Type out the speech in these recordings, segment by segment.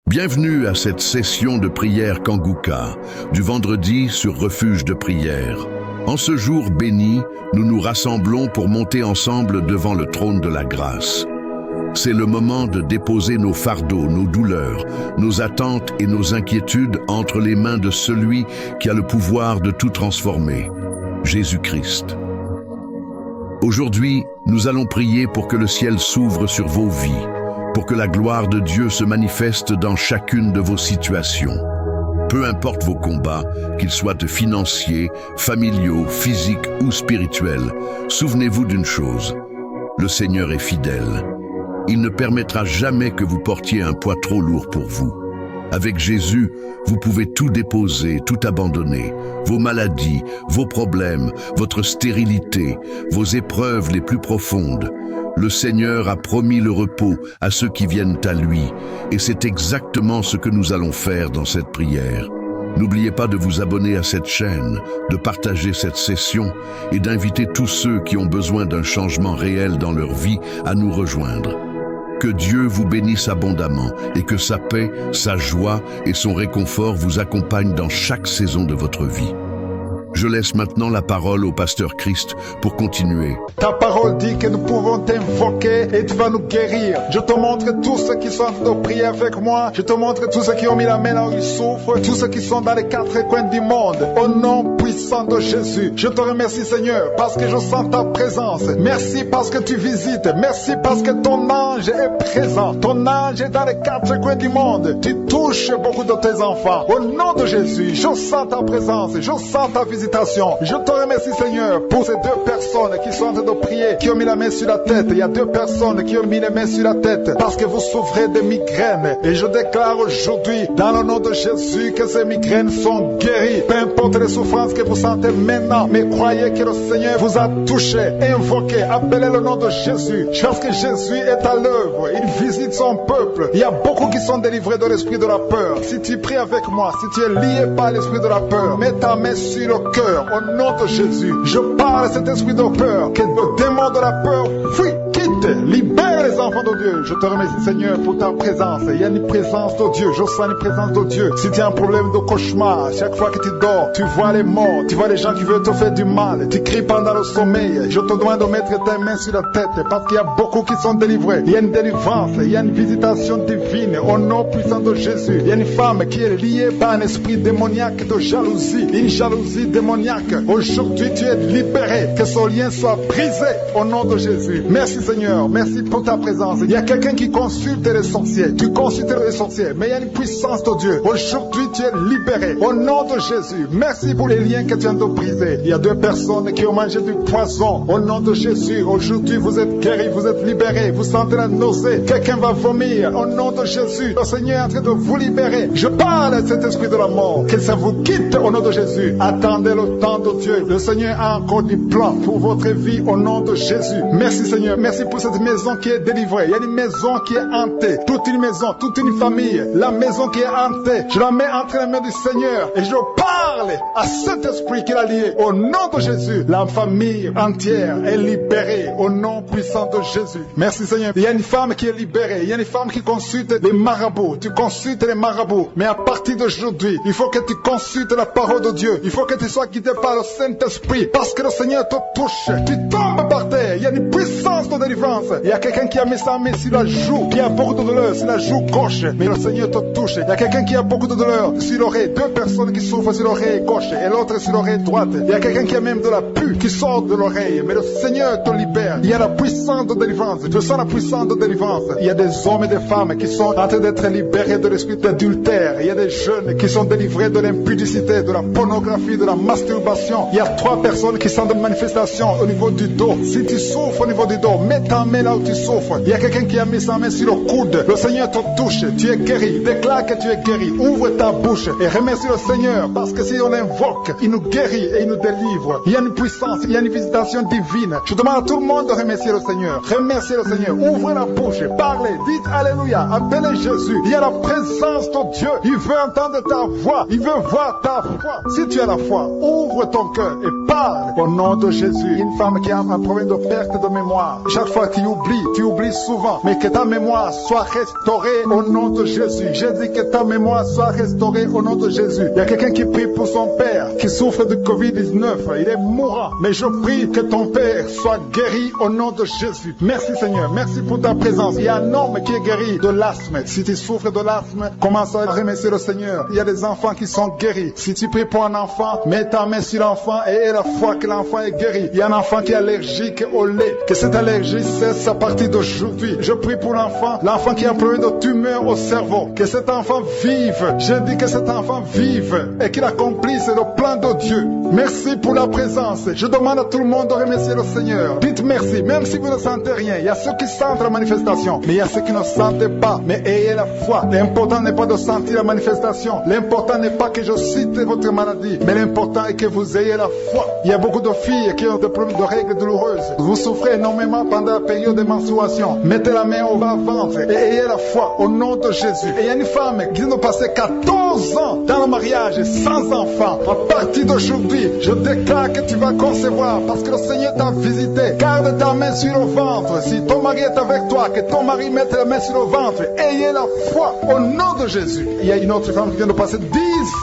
Bienvenue à cette session de prière Kanguka, du vendredi sur Refuge de prière. En ce jour béni, nous nous rassemblons pour monter ensemble devant le trône de la grâce. C'est le moment de déposer nos fardeaux, nos douleurs, nos attentes et nos inquiétudes entre les mains de celui qui a le pouvoir de tout transformer, Jésus-Christ. Aujourd'hui, nous allons prier pour que le ciel s'ouvre sur vos vies, pour que la gloire de Dieu se manifeste dans chacune de vos situations. Peu importe vos combats, qu'ils soient financiers, familiaux, physiques ou spirituels, souvenez-vous d'une chose, le Seigneur est fidèle. Il ne permettra jamais que vous portiez un poids trop lourd pour vous. Avec Jésus, vous pouvez tout déposer, tout abandonner. Vos maladies, vos problèmes, votre stérilité, vos épreuves les plus profondes. Le Seigneur a promis le repos à ceux qui viennent à lui, et c'est exactement ce que nous allons faire dans cette prière. N'oubliez pas de vous abonner à cette chaîne, de partager cette session et d'inviter tous ceux qui ont besoin d'un changement réel dans leur vie à nous rejoindre. Que Dieu vous bénisse abondamment et que sa paix, sa joie et son réconfort vous accompagnent dans chaque saison de votre vie. Je laisse maintenant la parole au pasteur Christ pour continuer. Ta parole dit que nous pouvons t'invoquer et tu vas nous guérir. Je te montre tous ceux qui sont en train de prier avec moi. Je te montre tous ceux qui ont mis la main là où ils souffrent. Tous ceux qui sont dans les quatre coins du monde. Au nom puissant de Jésus. Je te remercie Seigneur parce que je sens ta présence. Merci parce que tu visites. Merci parce que ton ange est présent. Ton ange est dans les quatre coins du monde. Tu touches beaucoup de tes enfants. Au nom de Jésus, je sens ta présence. Je sens ta visitation. Je te remercie Seigneur pour ces deux personnes qui sont en train de prier, qui ont mis la main sur la tête. Il y a deux personnes qui ont mis les mains sur la tête parce que vous souffrez de migraines. Et je déclare aujourd'hui, dans le nom de Jésus, que ces migraines sont guéries. Peu importe les souffrances que vous sentez maintenant, mais croyez que le Seigneur vous a touché. Invoquez, appelez le nom de Jésus. Parce que Jésus est à l'œuvre. Il visite son peuple. Il y a beaucoup qui sont délivrés de l'esprit de la peur. Si tu pries avec moi, si tu es lié par l'esprit de la peur, mets ta main sur le cœur, au nom de Jésus. Je parle à cet esprit de peur, que le démon de la peur fuit, quitte, libère les enfants de Dieu. Je te remercie Seigneur pour ta présence. Il y a une présence de Dieu, je sens une présence de Dieu. Si tu as un problème de cauchemar, chaque fois que tu dors, tu vois les morts, tu vois les gens qui veulent te faire du mal, tu cries pendant le sommeil. Je te demande de mettre tes mains sur la tête parce qu'il y a beaucoup qui sont délivrés. Il y a une délivrance, il y a une visitation divine au nom puissant de Jésus. Il y a une femme qui est liée par un esprit démoniaque de jalousie, une jalousie démoniaque. Aujourd'hui tu es libéré, que ce lien soit brisé au nom de Jésus. Merci Seigneur, merci pour ta présence. Il y a quelqu'un qui consulte les sorciers, tu consultes les sorciers, mais il y a une puissance de Dieu. Aujourd'hui tu es libéré au nom de Jésus. Merci pour les liens que tu viens de briser. Il y a deux personnes qui ont mangé du poison au nom de Jésus. Aujourd'hui vous êtes guéris, vous êtes libérés, vous sentez la nausée, quelqu'un va vomir au nom de Jésus. Le Seigneur est en train de vous libérer. Je parle à cet esprit de la mort, que ça vous quitte au nom de Jésus. Attendez le temps de Dieu. Le Seigneur a encore du plan pour votre vie au nom de Jésus. Merci Seigneur, merci pour cette maison qui est délivrée. Il y a une maison qui est hantée, toute une maison, toute une famille, la maison qui est hantée. Je la mets entre les mains du Seigneur et je parle à cet esprit qui l'a lié au nom de Jésus. La famille entière est libérée au nom puissant de Jésus. Merci Seigneur. Il y a une femme qui est libérée, il y a une femme qui consulte les marabouts. Tu consultes les marabouts, mais à partir d'aujourd'hui, il faut que tu consultes la parole de Dieu. Il faut que tu sois guidé par le Saint-Esprit, parce que le Seigneur te touche. Tu tombes par terre, il y a une puissance de délivrance. Il y a quelqu'un qui a mis sa main sur la joue, qui a beaucoup de douleur sur la joue gauche, mais le Seigneur te touche. Il y a quelqu'un qui a beaucoup de douleur sur l'oreille, deux personnes qui souffrent sur l'oreille gauche et l'autre sur l'oreille droite. Il y a quelqu'un qui a même de la pus qui sort de l'oreille, mais le Seigneur te libère. Il y a la puissance de délivrance, je sens la puissance de délivrance. Il y a des hommes et des femmes qui sont en train d'être libérés de l'esprit d'adultère. Il y a des jeunes qui sont délivrés de l'impudicité, de la pornographie, de la masturbation. Il y a 3 personnes qui sont de manifestation au niveau du dos. Si tu souffres au niveau du dos, mets ta main là où tu souffres. Il y a quelqu'un qui a mis sa main sur le coude. Le Seigneur te touche, tu es guéri. Déclare que tu es guéri. Ouvre ta bouche et remercie le Seigneur, parce que si on l'invoque, il nous guérit et il nous délivre. Il y a une puissance, il y a une visitation divine. Je demande à tout le monde de remercier le Seigneur. Remerciez le Seigneur. Ouvrez la bouche, parlez, dites Alléluia, appelez Jésus. Il y a la présence de Dieu. Il veut entendre ta voix. Il veut voir ta foi. Si tu as la foi, ouvre ton cœur et parle au nom de Jésus. Une femme qui a un problème de perte de mémoire, Chaque fois tu oublies souvent. Mais que ta mémoire soit restaurée au nom de Jésus. J'ai dit que ta mémoire soit restaurée au nom de Jésus. Il y a quelqu'un qui prie pour son père, qui souffre de Covid-19. Il est mourant. Mais je prie que ton père soit guéri au nom de Jésus. Merci Seigneur. Merci pour ta présence. Il y a un homme qui est guéri de l'asthme. Si tu souffres de l'asthme, commence à remercier le Seigneur. Il y a des enfants qui sont guéris. Si tu pries pour un enfant, mets ta main sur l'enfant et aie la foi que l'enfant est guéri. Il y a un enfant qui est allergique au lait. Que cette allergie cesse à partir d'aujourd'hui. Je prie pour l'enfant qui a un problème de tumeur au cerveau. Que cet enfant vive. Je dis que cet enfant vive et qu'il accomplisse le plan de Dieu. Merci pour la présence. Je demande à tout le monde de remercier le Seigneur. Dites merci, même si vous ne sentez rien. Il y a ceux qui sentent la manifestation, mais il y a ceux qui ne sentent pas. Mais ayez la foi. L'important n'est pas de sentir la manifestation. L'important n'est pas que je cite votre maladie, mais l'important est que vous ayez la foi. Il y a beaucoup de filles qui ont des problèmes de règles douloureuses. Vous souffrez énormément pendant la période de menstruation. Mettez la main au bas-ventre et ayez la foi au nom de Jésus. Et il y a une femme qui vient de passer 14 ans dans le mariage sans enfant. À partir d'aujourd'hui, je déclare que tu vas concevoir parce que le Seigneur t'a visité. Garde ta main sur le ventre. Si ton mari est avec toi, que ton mari mette la main sur le ventre. Ayez la foi au nom de Jésus. Il y a une autre femme qui vient de passer 10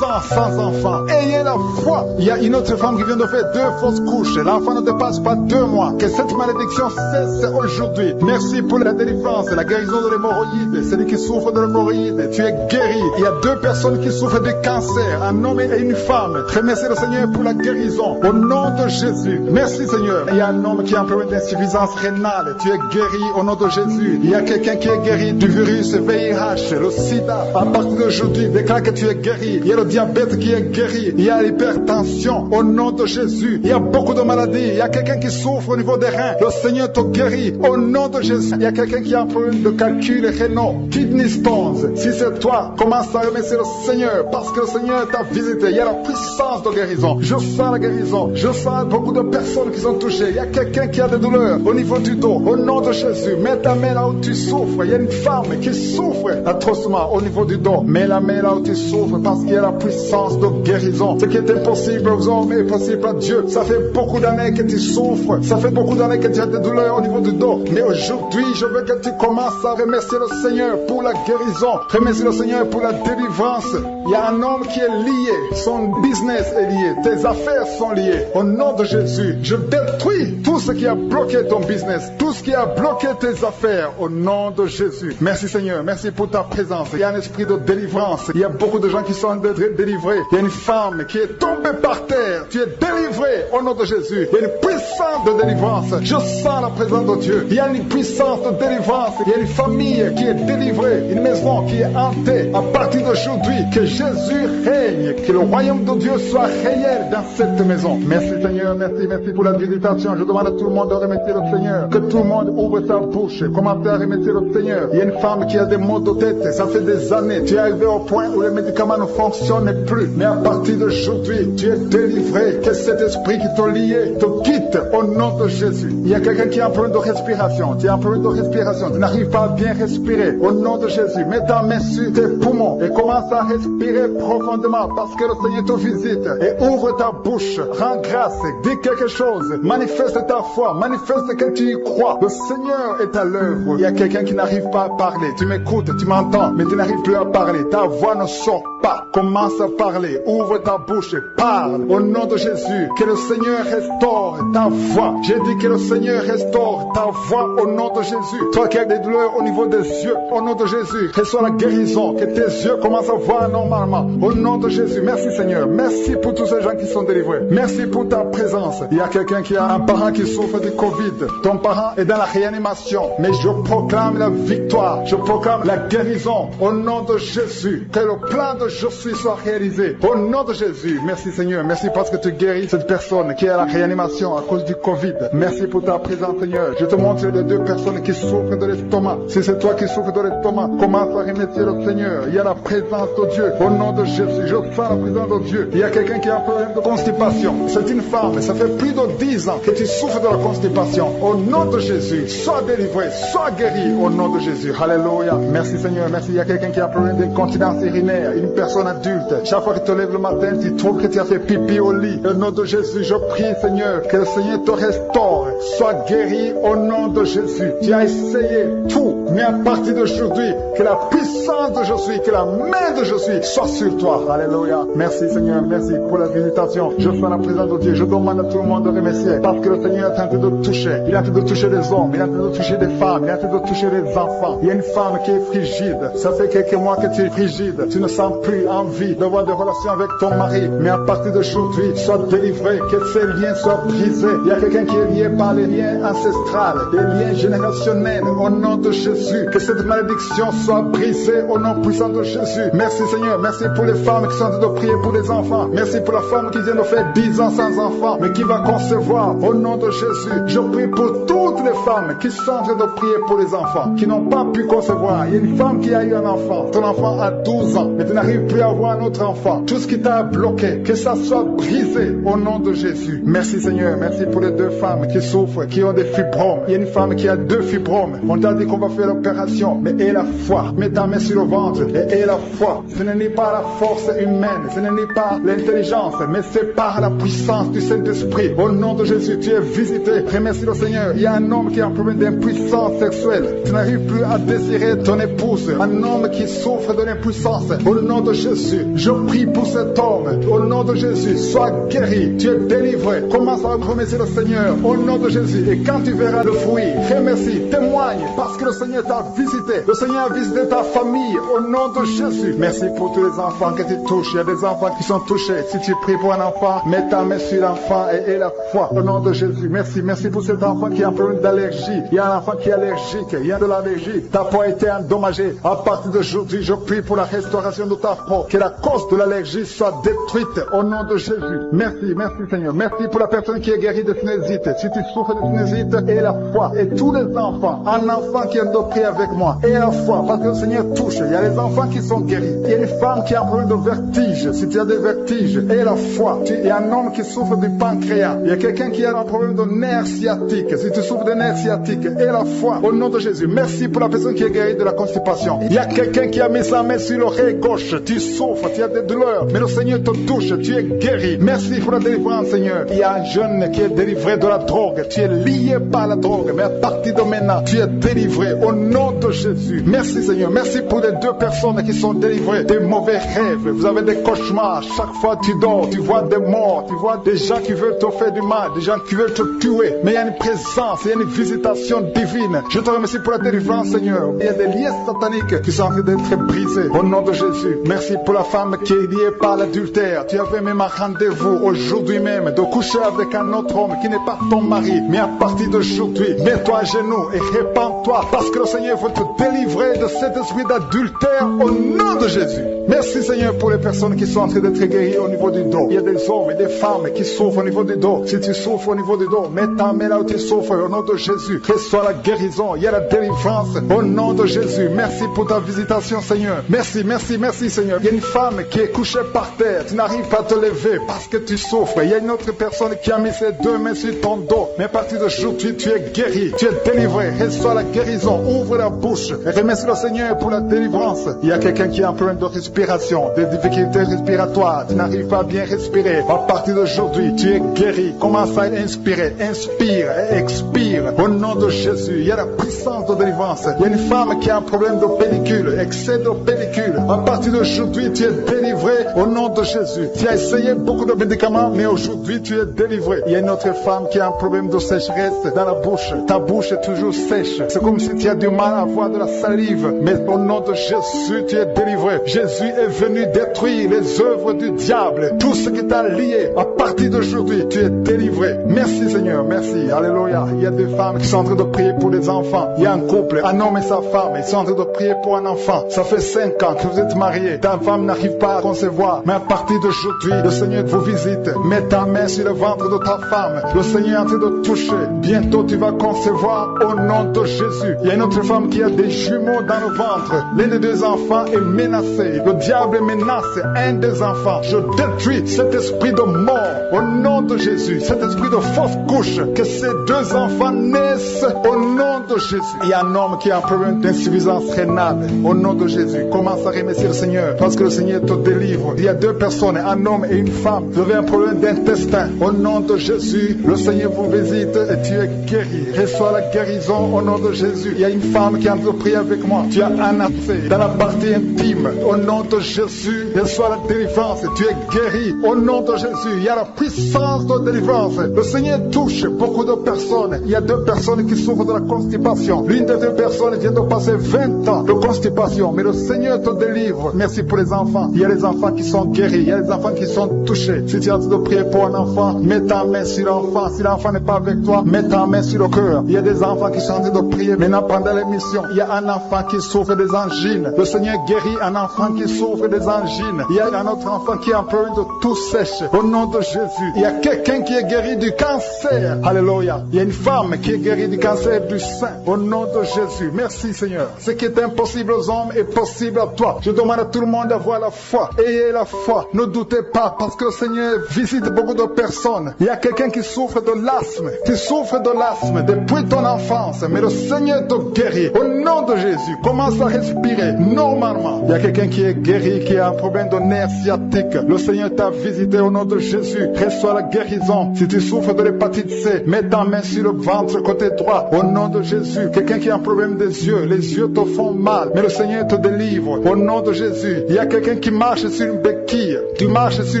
ans sans enfant. Ayez la foi. Il y a une autre femme qui vient de faire 2 fausses couches. L'enfant ne dépasse pas 2 mois. Que cette malédiction cesse aujourd'hui. Merci pour la délivrance, la guérison de l'hémorroïde. Celui qui souffre de l'hémorroïde, tu es guéri. Il y a 2 personnes qui souffrent de cancer, un homme et une femme. Remerciez le Seigneur pour la guérison. Au nom de Jésus. Merci Seigneur. Il y a un homme qui a un problème d'insuffisance rénale. Tu es guéri au nom de Jésus. Il y a quelqu'un qui est guéri du virus VIH, le sida. À partir d'aujourd'hui, déclare que tu es guéri. Il y a le diabète qui est guéri. Il y a l'hypertension au nom de Jésus. Il y a beaucoup de maladies. Il y a quelqu'un qui souffre au niveau des reins. Le Seigneur te guérit au nom de Jésus. Il y a quelqu'un qui a un problème de calcul rénal, kidney stones. Si c'est toi, commence à remercier le Seigneur parce que le Seigneur t'a visité. Il y a la puissance de guérison. Je sens la guérison. Je sens beaucoup de personnes qui sont touchées. Il y a quelqu'un qui a des douleurs au niveau du dos. Au nom de Jésus, mets ta main là où tu souffres. Il y a une femme qui souffre atrocement au niveau du dos. Mets la main là où tu souffres parce qu'il y a la puissance de guérison. Ce qui est impossible aux hommes est possible à Dieu. Ça fait beaucoup d'années que tu souffres. Ça fait beaucoup d'années que tu as des douleurs au niveau du dos. Mais aujourd'hui, je veux que tu commences à remercier le Seigneur pour la guérison. Remercier le Seigneur pour la délivrance. Il y a un homme qui est lié. Son business est lié. Tes affaires sont liées. Au nom de Jésus, je détruis tout ce qui a bloqué ton business. Tout ce qui a bloqué tes affaires. Au nom de Jésus. Merci Seigneur. Merci pour ta présence. Il y a un esprit de délivrance. Il y a beaucoup de gens qui sont délivrés. Il y a une femme qui est tombée par terre. Tu es délivré au nom de Jésus. Il y a une puissance de délivrance. Je sens la présence de Dieu. Il y a une puissance de délivrance. Il y a une famille qui est délivrée. Une maison qui est hantée. À partir d'aujourd'hui, que Jésus règne. Que le royaume de Dieu soit réel dans cette maison. Merci Seigneur. Merci pour la visitation. Je demande à tout le monde de remercier le Seigneur. Que tout le monde ouvre sa bouche. Commencez à remercier le Seigneur. Il y a une femme qui a des maux de tête. Ça fait des années. Tu es arrivé au point où les médicaments ne fonctionnent plus. Mais à partir d'aujourd'hui, tu es délivré. Que cet esprit qui t'a lié te quitte au nom de Jésus. Il y a quelqu'un qui a un problème de respiration. Tu as un problème de respiration. Tu n'arrives pas à bien respirer. Au nom de Jésus, mets ta main sur tes poumons et commence à respirer profondément parce que le Seigneur te visite. Et ouvre ta bouche. Rends grâce. Dis quelque chose. Manifeste ta foi. Manifeste que tu y crois. Le Seigneur est à l'œuvre. Il y a quelqu'un qui n'arrive pas à parler. Tu m'écoutes, tu m'entends, mais tu n'arrives plus à parler. Ta voix ne sort pas. Commence à parler. Ouvre ta bouche et parle. Au nom de Jésus, que le Seigneur restaure ta voix. J'ai dit que le Seigneur restaure ta voix au nom de Jésus. Toi qui as des douleurs au niveau des yeux, au nom de Jésus, reçois la guérison. Que tes yeux commencent à voir normalement. Au nom de Jésus, merci Seigneur. Merci pour tous ces gens qui sont délivrés. Merci pour ta présence. Il y a quelqu'un qui a un parent qui souffre de Covid. Ton parent est dans la réanimation. Mais je proclame la victoire. Je proclame la guérison. Au nom de Jésus. Que le plan de je suis soit réalisé. Au nom de Jésus. Merci Seigneur. Merci parce que tu guéris cette personne qui est à la réanimation à cause du Covid. Merci pour ta présence Seigneur. Je te montre les 2 personnes qui souffrent de l'estomac. Si c'est toi qui souffres de l'estomac, commence à remercier le Seigneur. Il y a la présence de Dieu. Au nom de Jésus. Je sens la présence de Dieu. Il y a quelqu'un qui a un problème de constipation. C'est une femme. Ça fait plus de 10 ans que tu souffres de la constipation. Au nom de Jésus. Sois délivré. Sois guéri. Au nom de Jésus. Alléluia. Merci Seigneur. Merci. Il y a quelqu'un qui a un problème d'incontinence urinaire. Une personne adulte. Chaque fois que tu te lèves le matin, tu trouves que tu as fait pipi au lit. Au nom de Jésus, je prie, Seigneur, que le Seigneur te restaure. Sois guéri au nom de Jésus. Tu as essayé tout, mais à partir d'aujourd'hui, que la puissance de je suis, que la main de je suis soit sur toi. Alléluia. Merci, Seigneur. Merci pour la visitation. Je fais la présence de Dieu. Je demande à tout le monde de remercier parce que le Seigneur est en train de toucher. Il est en train de toucher des hommes. Il est en train de toucher des femmes. Il est en train de toucher des enfants. Il y a une femme qui est frigide. Ça fait quelques mois que tu es frigide. Tu ne sens plus envie d'avoir des relations avec ton mari. Mais à partir d'aujourd'hui, sois délivré. Que ces liens soient brisés. Il y a quelqu'un qui est lié par les liens ancestrales, les liens générationnels. Au nom de Jésus, que cette malédiction soit brisée au nom puissant de Jésus. Merci Seigneur. Merci pour les femmes qui sont en train de prier pour les enfants. Merci pour la femme qui vient de faire 10 ans sans enfant, mais qui va concevoir. Au nom de Jésus, je prie pour toutes les femmes qui sont en train de prier pour les enfants, qui n'ont pas pu concevoir. Il y a une femme qui a eu un enfant. Ton enfant a 12 ans, mais tu n'arrives plus à avoir un autre enfant. Tout ce qui t'a bloqué, que ça soit brisé au nom de Jésus. Merci Seigneur. Merci pour les 2 femmes qui souffrent, qui ont des fibromes. Il y a une femme qui a 2 fibromes. On t'a dit qu'on va faire l'opération, mais aie la foi. Mets ta main sur le ventre et aie la foi. Ce n'est pas la force humaine, ce n'est pas l'intelligence, mais c'est par la puissance du Saint-Esprit. Au nom de Jésus, tu es visité. Remercie le Seigneur. Il y a un homme qui a un problème d'impuissance sexuelle. Tu n'arrives plus à désirer ton épouse. Un homme qui souffre de l'impuissance. Au nom de Jésus, je prie pour cet homme. Au nom de Jésus, sois guéri. Tu es délivré. Commence à remercier le Seigneur. Au nom de Jésus. Et quand tu verras le fruit, remercie, témoigne, parce que le Seigneur t'a visité. Le Seigneur a visité ta famille. Au nom de Jésus. Merci pour tous les enfants que tu touches. Il y a des enfants qui sont touchés. Si tu pries pour un enfant, mets ta main sur l'enfant et aie la foi. Au nom de Jésus. Merci. Merci pour cet enfant qui a un problème d'allergie. Il y a un enfant qui est allergique. Il y a de l'allergie. Ta peau a été endommagée. À partir d'aujourd'hui, je prie pour la restauration de ta peau. Que la cause de l'allergie soit détruite. Au nom de Jésus. Merci. Merci Seigneur. Merci pour la personne qui est guérie de sinusite. Si tu souffres de sinusite, aie la foi. Et tous les enfants, un enfant qui est de prier avec moi, aie la foi. Parce que le Seigneur touche. Il y a les enfants qui sont guéris. Il y a une femme qui a un problème de vertige. Si tu as des vertiges, aie la foi. Il y a un homme qui souffre du pancréas. Il y a quelqu'un qui a un problème de nerf sciatique. Si tu souffres de nerf sciatique, aie la foi. Au nom de Jésus. Merci pour la personne qui est guérie de la constipation. Il y a quelqu'un qui a mis sa main sur l'oreille gauche. Tu souffres, tu as des douleurs. Mais le Seigneur te touche. Tu es guéri. Merci pour la délivrance, Seigneur. Il y a un jeune qui est délivré de la drogue. Tu es lié par la drogue. Mais à partir de maintenant, tu es délivré. Au nom de Jésus. Merci, Seigneur. Merci pour les 2 personnes qui sont délivrées des mauvais rêves. Vous avez des cauchemars. Chaque fois que tu dors, tu vois des morts. Tu vois des gens qui veulent te faire du mal. Des gens qui veulent te tuer. Mais il y a une présence. Il y a une visitation divine. Je te remercie pour la délivrance, Seigneur. Il y a des liens sataniques qui sont en train d'être brisés. Au nom de Jésus. Merci pour la femme qui est liée par l'adultère. Tu avais même un rendez-vous aujourd'hui même de coucher avec un autre homme qui n'est pas ton mari. Mais à partir d'aujourd'hui, mets-toi à genoux et répands-toi parce que le Seigneur veut te délivrer de cet esprit d'adultère au nom de Jésus. Merci Seigneur pour les personnes qui sont en train d'être guéries au niveau du dos. Il y a des hommes et des femmes qui souffrent au niveau du dos. Si tu souffres au niveau du dos, mets ta main là où tu souffres au nom de Jésus. Reçois la guérison. Il y a la délivrance au nom de Jésus. Merci pour ta visitation Seigneur. Merci, merci, merci Seigneur. Il y a une femme qui est couchée par terre. Tu n'arrives pas à te lever parce que tu souffres. Il y a une autre personne qui a mis ses 2 mains sur ton dos. Mais à partir d'aujourd'hui, tu es guéri. Tu es délivré. Reçois la guérison. Ouvre la bouche. Et remercie le Seigneur pour la délivrance. Il y a quelqu'un qui a un problème de respiration, des difficultés respiratoires. Tu n'arrives pas à bien respirer. À partir d'aujourd'hui, tu es guéri. Commence à inspirer. Inspire et expire. Au nom de Jésus, il y a la puissance de délivrance. Il y a une femme qui a un problème de pellicule, excès de pellicule. À partir d'aujourd'hui, tu es délivré au nom de Jésus. Tu as essayé beaucoup de médicaments, mais aujourd'hui, tu es délivré. Il y a une autre femme qui a un problème de sécheresse dans la bouche. Ta bouche est toujours sèche. C'est comme si tu as du mal à avoir de la salive. Mais au nom de Jésus, tu es délivré. Jésus est venu détruire les œuvres du diable. Tout ce qui t'a lié, à partir d'aujourd'hui, tu es délivré. Merci Seigneur, merci. Alléluia. Il y a des femmes qui sont en train de prier pour les enfants. Il y a un couple, un homme et sa femme. Ils sont en train de prier pour un enfant. Ça fait 5 ans que vous êtes mariés. Ta femme n'arrive pas à concevoir. Mais à partir d'aujourd'hui, le Seigneur vous visite. Mets ta main sur le ventre de ta femme. Le Seigneur est en train de toucher. Bientôt, tu vas concevoir au nom de Jésus. Il y a une autre femme qui a des jumeaux dans le ventre. L'un des 2 enfants est menacé. Le Le diable menace un des enfants. Je détruis cet esprit de mort au nom de Jésus. Cet esprit de fausse couche. Que ces deux enfants naissent au nom de Jésus. Il y a un homme qui a un problème d'insuffisance rénale. Au nom de Jésus. Commence à remercier le Seigneur parce que le Seigneur te délivre. Il y a deux personnes, un homme et une femme. Vous avez un problème d'intestin. Au nom de Jésus, le Seigneur vous visite et tu es guéri. Reçois la guérison au nom de Jésus. Il y a une femme qui a prié avec moi. Tu as un abcès dans la partie intime. Au nom de Jésus, reçois la délivrance. Tu es guéri. Au nom de Jésus, il y a la puissance de délivrance. Le Seigneur touche beaucoup de personnes. Il y a deux personnes qui souffrent de la constipation. L'une des deux personnes vient de passer 20 ans de constipation. Mais le Seigneur te délivre. Merci pour les enfants. Il y a les enfants qui sont guéris. Il y a les enfants qui sont touchés. Si tu as envie de prier pour un enfant, mets ta main sur l'enfant. Si l'enfant n'est pas avec toi, mets ta main sur le cœur. Il y a des enfants qui sont en train de prier. Maintenant, pendant l'émission, il y a un enfant qui souffre des angines. Le Seigneur guérit un enfant qui souffre des angines. Il y a un autre enfant qui a un problème de tout sèche. Au nom de Jésus. Il y a quelqu'un qui est guéri du cancer. Alléluia. Il y a une femme qui est guérie du cancer du sein. Au nom de Jésus. Merci Seigneur. Ce qui est impossible aux hommes est possible à toi. Je demande à tout le monde d'avoir la foi. Ayez la foi. Ne doutez pas parce que le Seigneur visite beaucoup de personnes. Il y a quelqu'un qui souffre de l'asthme. Tu souffres de l'asthme depuis ton enfance. Mais le Seigneur te guérit. Au nom de Jésus, commence à respirer normalement. Il y a quelqu'un qui est guéri, qui a un problème de nerf sciatique. Le Seigneur t'a visité au nom de Jésus. Reçois la guérison. Si tu souffres de l'hépatite C, mets ta main sur le ventre côté droit. Au nom de Jésus. Quelqu'un qui a un problème des yeux. Les yeux te font mal. Mais le Seigneur te délivre. Au nom de Jésus. Il y a quelqu'un qui marche sur une béquille. Tu marches sur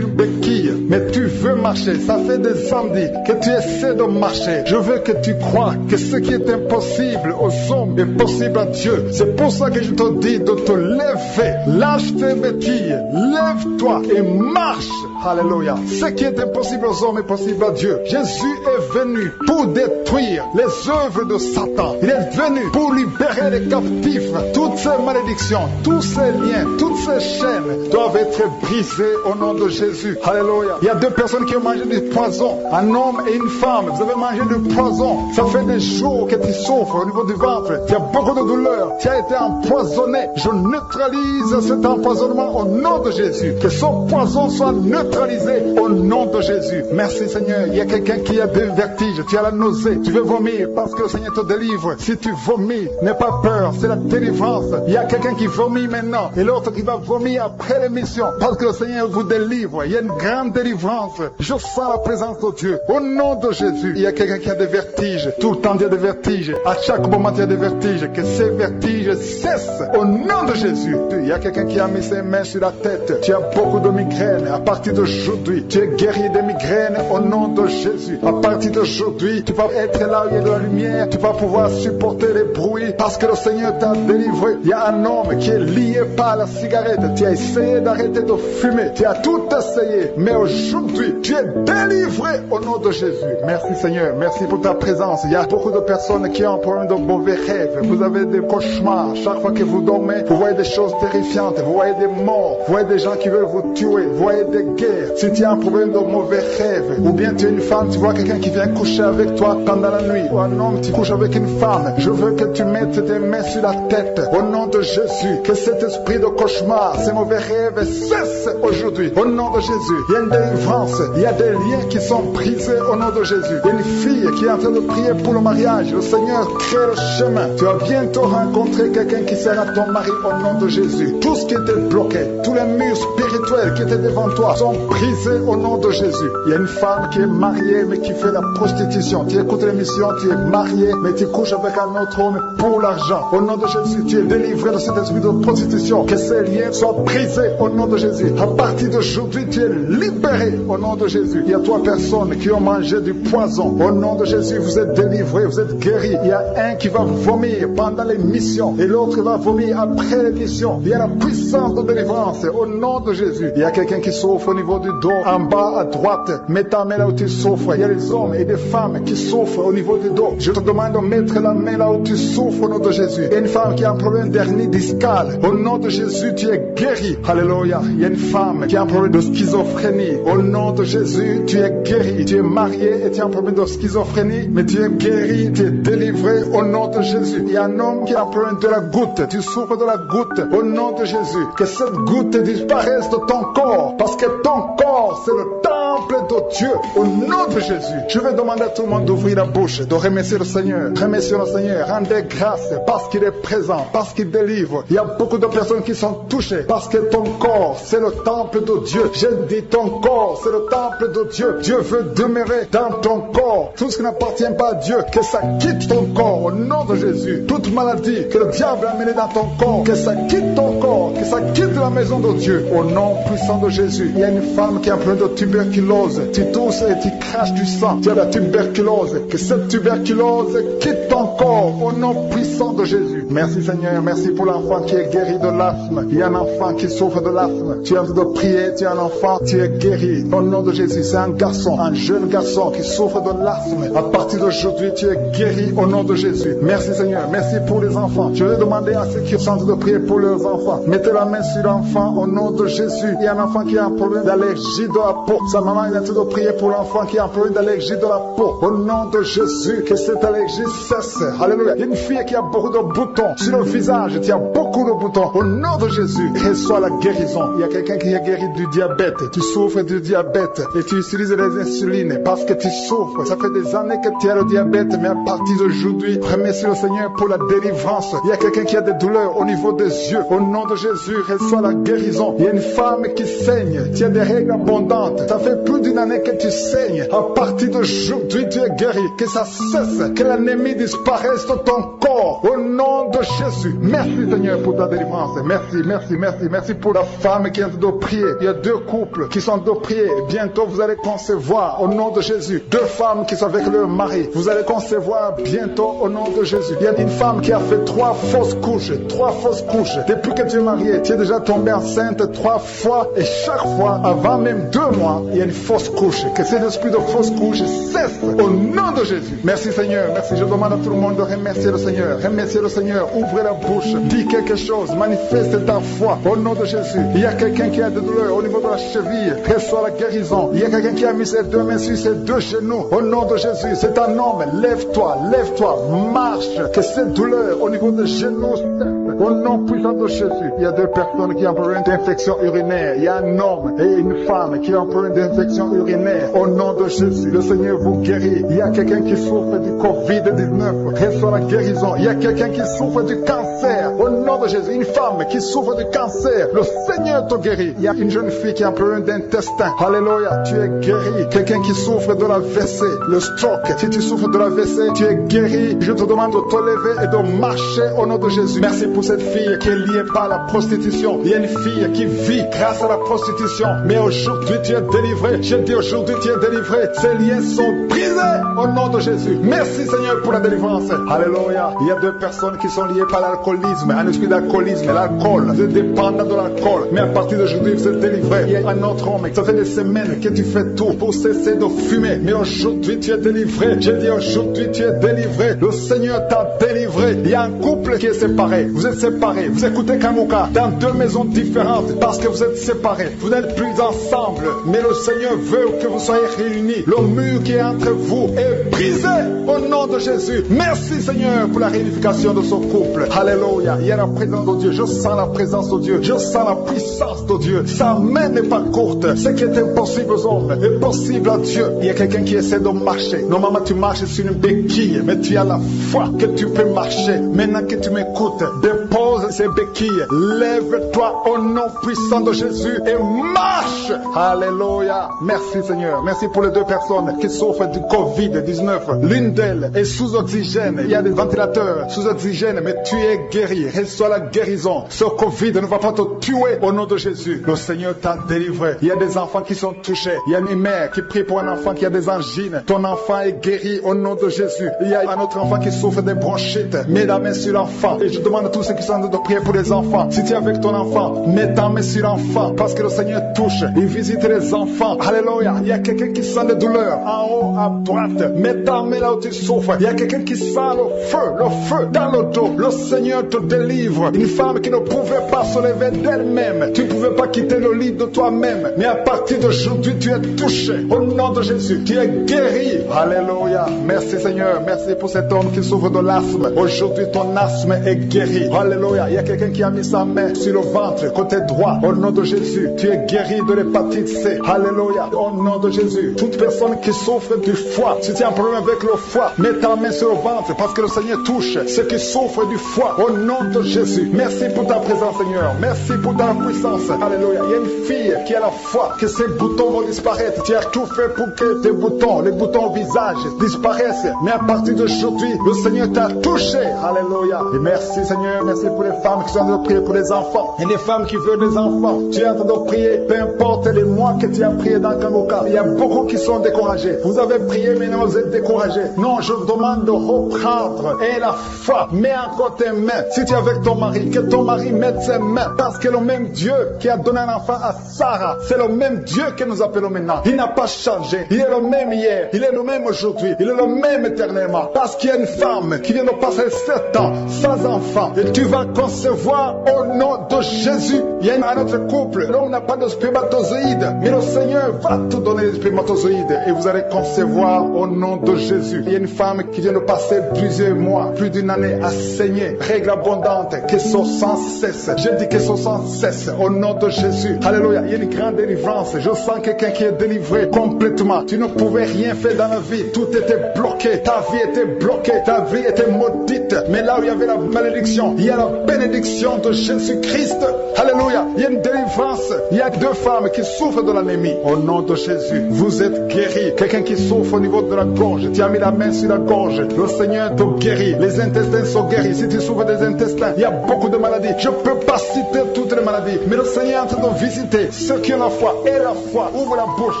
une béquille. Mais tu veux marcher. Ça fait des samedis que tu essaies de marcher. Je veux que tu crois que ce qui est impossible aux hommes est possible à Dieu. C'est pour ça que je te dis de te lever. Lâche tes béquilles. Lève-toi et marche. Alléluia. Ce qui est impossible aux hommes est possible à Dieu. Jésus est venu pour détruire les œuvres de Satan. Il est venu pour libérer les captifs. Toutes ces malédictions, tous ces liens, toutes ces chaînes doivent être brisées au nom de Jésus. Alléluia. Il y a deux personnes qui ont mangé du poison. Un homme et une femme. Vous avez mangé du poison. Ça fait des jours que tu souffres au niveau du ventre. Tu as beaucoup de douleur. Tu as été empoisonné. Je neutralise cet empoisonnement au nom de Jésus. Que ce poison soit neutralisé au nom de Jésus. Merci Seigneur. Il y a quelqu'un qui a des vertiges. Tu as la nausée. Tu veux vomir parce que le Seigneur te délivre. Si tu vomis, n'aie pas peur. C'est la délivrance. Il y a quelqu'un qui vomit maintenant et l'autre qui va vomir après l'émission parce que le Seigneur vous délivre. Il y a une grande délivrance. Je sens la présence de Dieu. Au nom de Jésus. Il y a quelqu'un qui a des vertiges. Tout le temps il y a des vertiges. À chaque moment il y a des vertiges. Que ces vertiges cessent au nom de Jésus. Il y a quelqu'un qui a mis ses mains sur la tête. Tu as beaucoup de migraines. À partir d'aujourd'hui, tu es guéri des migraines au nom de Jésus. À partir d'aujourd'hui, tu vas être là où il y a de la lumière. Tu vas pouvoir supporter les bruits parce que le Seigneur t'a délivré. Il y a un homme qui est lié par la cigarette. Tu as essayé d'arrêter de fumer. Tu as tout essayé. Mais aujourd'hui, tu es délivré au nom de Jésus. Merci Seigneur. Merci pour ta présence. Il y a beaucoup de personnes qui ont un problème de mauvais rêves. Vous avez des cauchemars. Chaque fois que vous dormez, vous voyez des choses terrifiantes. Vous voyez des morts. Vous voyez des gens qui veulent vous tuer. Vous voyez des guerres. Si tu as un problème de mauvais rêves, ou bien tu es une femme, tu vois quelqu'un qui vient coucher avec toi pendant la nuit, ou un homme, tu couches avec une femme, je veux que tu mettes tes mains sur la tête. Au nom de Jésus, que cet esprit de cauchemar, ces mauvais rêves cessent aujourd'hui. Au nom de Jésus, il y a une délivrance. Il y a des liens qui sont brisés au nom de Jésus. Il y a une fille qui est en train de prier pour le mariage. Le Seigneur crée le chemin. Tu vas bientôt rencontrer quelqu'un qui sera ton mari au nom de Jésus. Tout ce qui était bloqué, tous les murs spirituels qui étaient devant toi sont brisés au nom de Jésus. Il y a une femme qui est mariée mais qui fait la prostitution. Tu écoutes l'émission, tu es marié mais tu couches avec un autre homme pour l'argent. Au nom de Jésus, tu es délivré de cet esprit de prostitution. Que ces liens soient brisés au nom de Jésus. À partir d'aujourd'hui, tu es libéré au nom de Jésus. Il y a 3 personnes qui ont mangé du poison. Au nom de Jésus, vous êtes délivrés, vous êtes guéris. Il y a un qui va vomir pendant l'émission et l'autre va vomir après l'émission. Il y a la puissance de délivrance au nom de Jésus. Il y a quelqu'un qui souffre au niveau du dos, en bas à droite. Mets ta main là où tu souffres. Il y a des hommes et des femmes qui souffrent au niveau du dos. Je te demande de mettre la main là où tu souffres au nom de Jésus. Il y a une femme qui a un problème d'hernie discale. Au nom de Jésus, tu es guéri. Alléluia. Il y a une femme qui a un problème de schizophrénie. Au nom de Jésus, tu es guéri. Tu es marié et tu as un problème de schizophrénie, mais tu es guéri, tu es délivré au nom de Jésus. Il y a un homme qui a un problème de la goutte. Tu souffres de la goutte au nom de Jésus. Que cette goutte disparaisse de ton corps, parce que ton corps, c'est le temple de Dieu. Au nom de Jésus, je vais demander à tout le monde d'ouvrir la bouche, de remercier le Seigneur. Remercier le Seigneur, rendez grâce parce qu'il est présent, parce qu'il délivre. Il y a beaucoup de personnes qui sont touchées parce que ton corps, c'est le temple de Dieu. Je dis ton corps, c'est le temple de Dieu. Dieu veut demeurer dans ton corps. Tout ce qui n'appartient pas à Dieu, que ça quitte ton corps au nom de Jésus. Toute maladie que le diable a amenée dans ton corps, que ça quitte ton corps, que ça quitte la maison de Dieu au nom puissant de Jésus. Il y a une femme qui a un problème de tuberculose. Tu tousses et tu craches du sang. Tu as la tuberculose. Que cette tuberculose quitte ton corps au nom puissant de Jésus. Merci Seigneur, merci pour l'enfant qui est guéri de l'asthme. Il y a un enfant qui souffre de l'asthme. Tu es en train de prier, tu es un enfant, tu es guéri. Au nom de Jésus, c'est un garçon, un jeune garçon qui souffre de l'asthme. À partir d'aujourd'hui, tu es guéri au nom de Jésus. Merci Seigneur, merci pour les enfants. Je vais demander à ceux qui sont en train de prier pour leurs enfants. Mettez la main sur l'enfant au nom de Jésus. Il y a un enfant qui a un problème d'allergie de la peau. Sa maman est en train de prier pour l'enfant qui a un problème d'allergie de la peau. Au nom de Jésus, que cette allergie cesse. Alléluia. Il y a une fille qui a beaucoup de boutons sur le visage. Tu as beaucoup de boutons. Au nom de Jésus, reçois la guérison. Il y a quelqu'un qui est guéri du diabète. Tu souffres du diabète et tu utilises les insulines parce que tu souffres. Ça fait des années que tu as le diabète, mais à partir d'aujourd'hui, remercie le Seigneur pour la délivrance. Il y a quelqu'un qui a des douleurs au niveau des yeux. Au nom de Jésus, reçois la guérison. Il y a une femme qui saigne. Tu as des règles abondantes. Ça fait plus d'une année que tu saignes. À partir d'aujourd'hui, tu es guéri. Que ça cesse. Que l'ennemi disparaisse de ton corps. Au nom de Jésus. Merci Seigneur pour ta délivrance. Merci, merci, merci. Merci pour la femme qui est en train de prier. Il y a deux couples qui sont en train de prier. Bientôt, vous allez concevoir au nom de Jésus. Deux femmes qui sont avec leur mari. Vous allez concevoir bientôt au nom de Jésus. Il y a une femme qui a fait 3 fausses couches. 3 fausses couches. Depuis que tu es marié, tu es déjà tombé enceinte 3 fois. Et chaque fois, avant même 2 mois, il y a une fausse couche. Que cet esprit de fausse couche cesse au nom de Jésus. Merci Seigneur. Merci. Je demande à tout le monde de remercier le Seigneur. Remercier le Seigneur. Ouvrez la bouche. Dis quelque chose. Manifeste ta foi au nom de Jésus. Il y a quelqu'un qui a des douleurs au niveau de la cheville. Reçois la guérison. Il y a quelqu'un qui a mis ses 2 mains sur ses 2 genoux. Au nom de Jésus. C'est un homme. Lève-toi. Lève-toi. Marche. Que cette douleur au niveau des genoux cesse. Au nom puissant de Jésus. Il y a 2 personnes qui ont un problème d'infection urinaire. Il y a un homme et une femme qui ont un problème d'infection urinaire. Au nom de Jésus. Le Seigneur vous guérit. Il y a quelqu'un qui souffre du Covid-19. Reçois la guérison. Il y a quelqu'un qui souffre du cancer. Au nom de Jésus. Une femme qui souffre du cancer. Le Seigneur te guérit. Il y a une jeune fille qui a un problème d'intestin. Alléluia. Tu es guéri. Quelqu'un qui souffre de l'AVC. Le stroke. Si tu souffres de l'AVC, tu es guéri. Je te demande de te lever et de marcher au nom de Jésus. Merci pour cette fille qui est liée par la prostitution. Il y a une fille qui vit grâce à la prostitution. Mais aujourd'hui, tu es délivré. Je dis aujourd'hui, tu es délivré. Ces liens sont brisés au nom de Jésus. Merci Seigneur pour la délivrance. Alléluia. Il y a 2 personnes qui sont liées par l'alcoolisme. Un esprit d'alcoolisme. L'alcool. Vous êtes dépendant de l'alcool. Mais à partir d'aujourd'hui, vous êtes délivré. Il y a un autre homme. Ça fait des semaines que tu fais tout pour cesser de fumer. Mais aujourd'hui, tu es délivré. Je dis aujourd'hui, tu es délivré. Le Seigneur t'a délivré. Il y a un couple qui est séparé. Vous êtes séparés. Vous écoutez Kanouka dans 2 maisons différentes parce que vous êtes séparés. Vous n'êtes plus ensemble. Mais le Seigneur veut que vous soyez réunis. Le mur qui est entre vous est brisé au nom de Jésus. Merci Seigneur pour la réunification de ce couple. Alléluia. Il y a la présence de Dieu. Je sens la présence de Dieu. Je sens la puissance de Dieu. Sa main n'est pas courte. Ce qui est impossible aux hommes est possible à Dieu. Il y a quelqu'un qui essaie de marcher. Normalement tu marches sur une béquille, mais tu as la foi que tu peux marcher. Maintenant que tu m'écoutes, dépose ces béquilles. Lève-toi au nom puissant de Jésus et marche. Alléluia. Merci Seigneur. Merci pour les 2 personnes qui souffrent du Covid-19. L'une d'elles est sous oxygène. Il y a des ventilateurs sous oxygène, mais tu es guéri. reçois la guérison. Ce Covid ne va pas te tuer au nom de Jésus. Le Seigneur t'a délivré. Il y a des enfants qui sont touchés. Il y a une mère qui prie pour un enfant qui a des angines. Ton enfant est guéri au nom de Jésus. Il y a un autre enfant qui souffre des bronchites. Mets la main sur l'enfant. Et je demande à tous ceux qui sont en train de prier pour les enfants. Si tu es avec ton enfant, mets ta main sur l'enfant. Parce que le Seigneur touche. Il visite les enfants. Alléluia. Il y a quelqu'un qui sent des douleurs. En haut, à droite. Mets ta main là où tu souffres. Il y a quelqu'un qui sent le feu dans le dos. Le Seigneur te délivre. Une femme qui ne pouvait pas se lever d'elle-même. Tu ne pouvais pas quitter le lit de toi-même. Mais à partir d'aujourd'hui, tu es touché. Au nom de Jésus, tu es guéri. Alléluia. Merci Seigneur. Merci pour cet homme qui souffre de l'asthme. Aujourd'hui, ton asthme est guéri. Alléluia. Il y a quelqu'un qui a mis sa main sur le ventre, côté droit. Au nom de Jésus, tu es guéri de l'hépatite C. Alléluia. Au nom de Jésus. Toute personne qui souffre du foie, si tu as un problème avec le foie, mets ta main sur le ventre parce que le Seigneur touche ceux qui souffrent du foie. Au nom de Jésus. Merci pour ta présence, Seigneur. Merci pour ta puissance. Alléluia. Il y a une fille qui a la foi, que ses boutons vont disparaître. Tu as tout fait pour que tes boutons, les boutons au visage, disparaissent. Mais à partir d'aujourd'hui, le Seigneur t'a touché. Alléluia. Et merci, Seigneur. Merci pour les femmes qui sont en train de prier pour les enfants. Et les femmes qui veulent des enfants. Tu es en train de prier, peu importe les mois que tu as prié dans Kangoka. Il y a beaucoup qui sont découragés. Vous avez prié, mais non, vous êtes découragés. Non, je demande de reprendre. Et la foi, mets encore tes mains. Si tu es avec ton mari, que ton mari mette ses mains. Parce que le même Dieu qui a donné un enfant à Sarah, c'est le même Dieu que nous appelons maintenant. Il n'a pas changé. Il est le même hier. Il est le même aujourd'hui. Il est le même éternellement. Parce qu'il y a une femme qui vient de passer 7 ans sans enfant. Et tu vas concevoir au nom de Jésus. Il y a un autre couple. L'homme n'a pas de spermatozoïde. Mais le Seigneur va te donner des spermatozoïdes. Et vous allez concevoir au nom de Jésus. Il y a une femme qui vient de passer plusieurs mois, plus d'une année à saigner. Règles abondantes qui sont sans cesse. Je dis qu'elles sont sans cesse au nom de Jésus. Alléluia. Il y a une grande délivrance. Je sens quelqu'un qui est délivré complètement. Tu ne pouvais rien faire dans la vie. Tout était bloqué. Ta vie était bloquée. Ta vie était maudite. Mais là où il y avait la malédiction, il y a la bénédiction de Jésus-Christ. Alléluia. Il y a une délivrance. Il y a 2 femmes qui souffrent de l'anémie. Au nom de Jésus, vous êtes guéris. Quelqu'un qui souffre au niveau de la gorge, tu as mis la main sur la gorge. Le Seigneur te guérit. Les intestins sont guéris. Si tu souffres des intestins, il y a beaucoup de maladies. Je ne peux pas citer toutes les maladies, mais le Seigneur est en train de visiter ceux qui ont la foi. Et la foi, ouvre la bouche.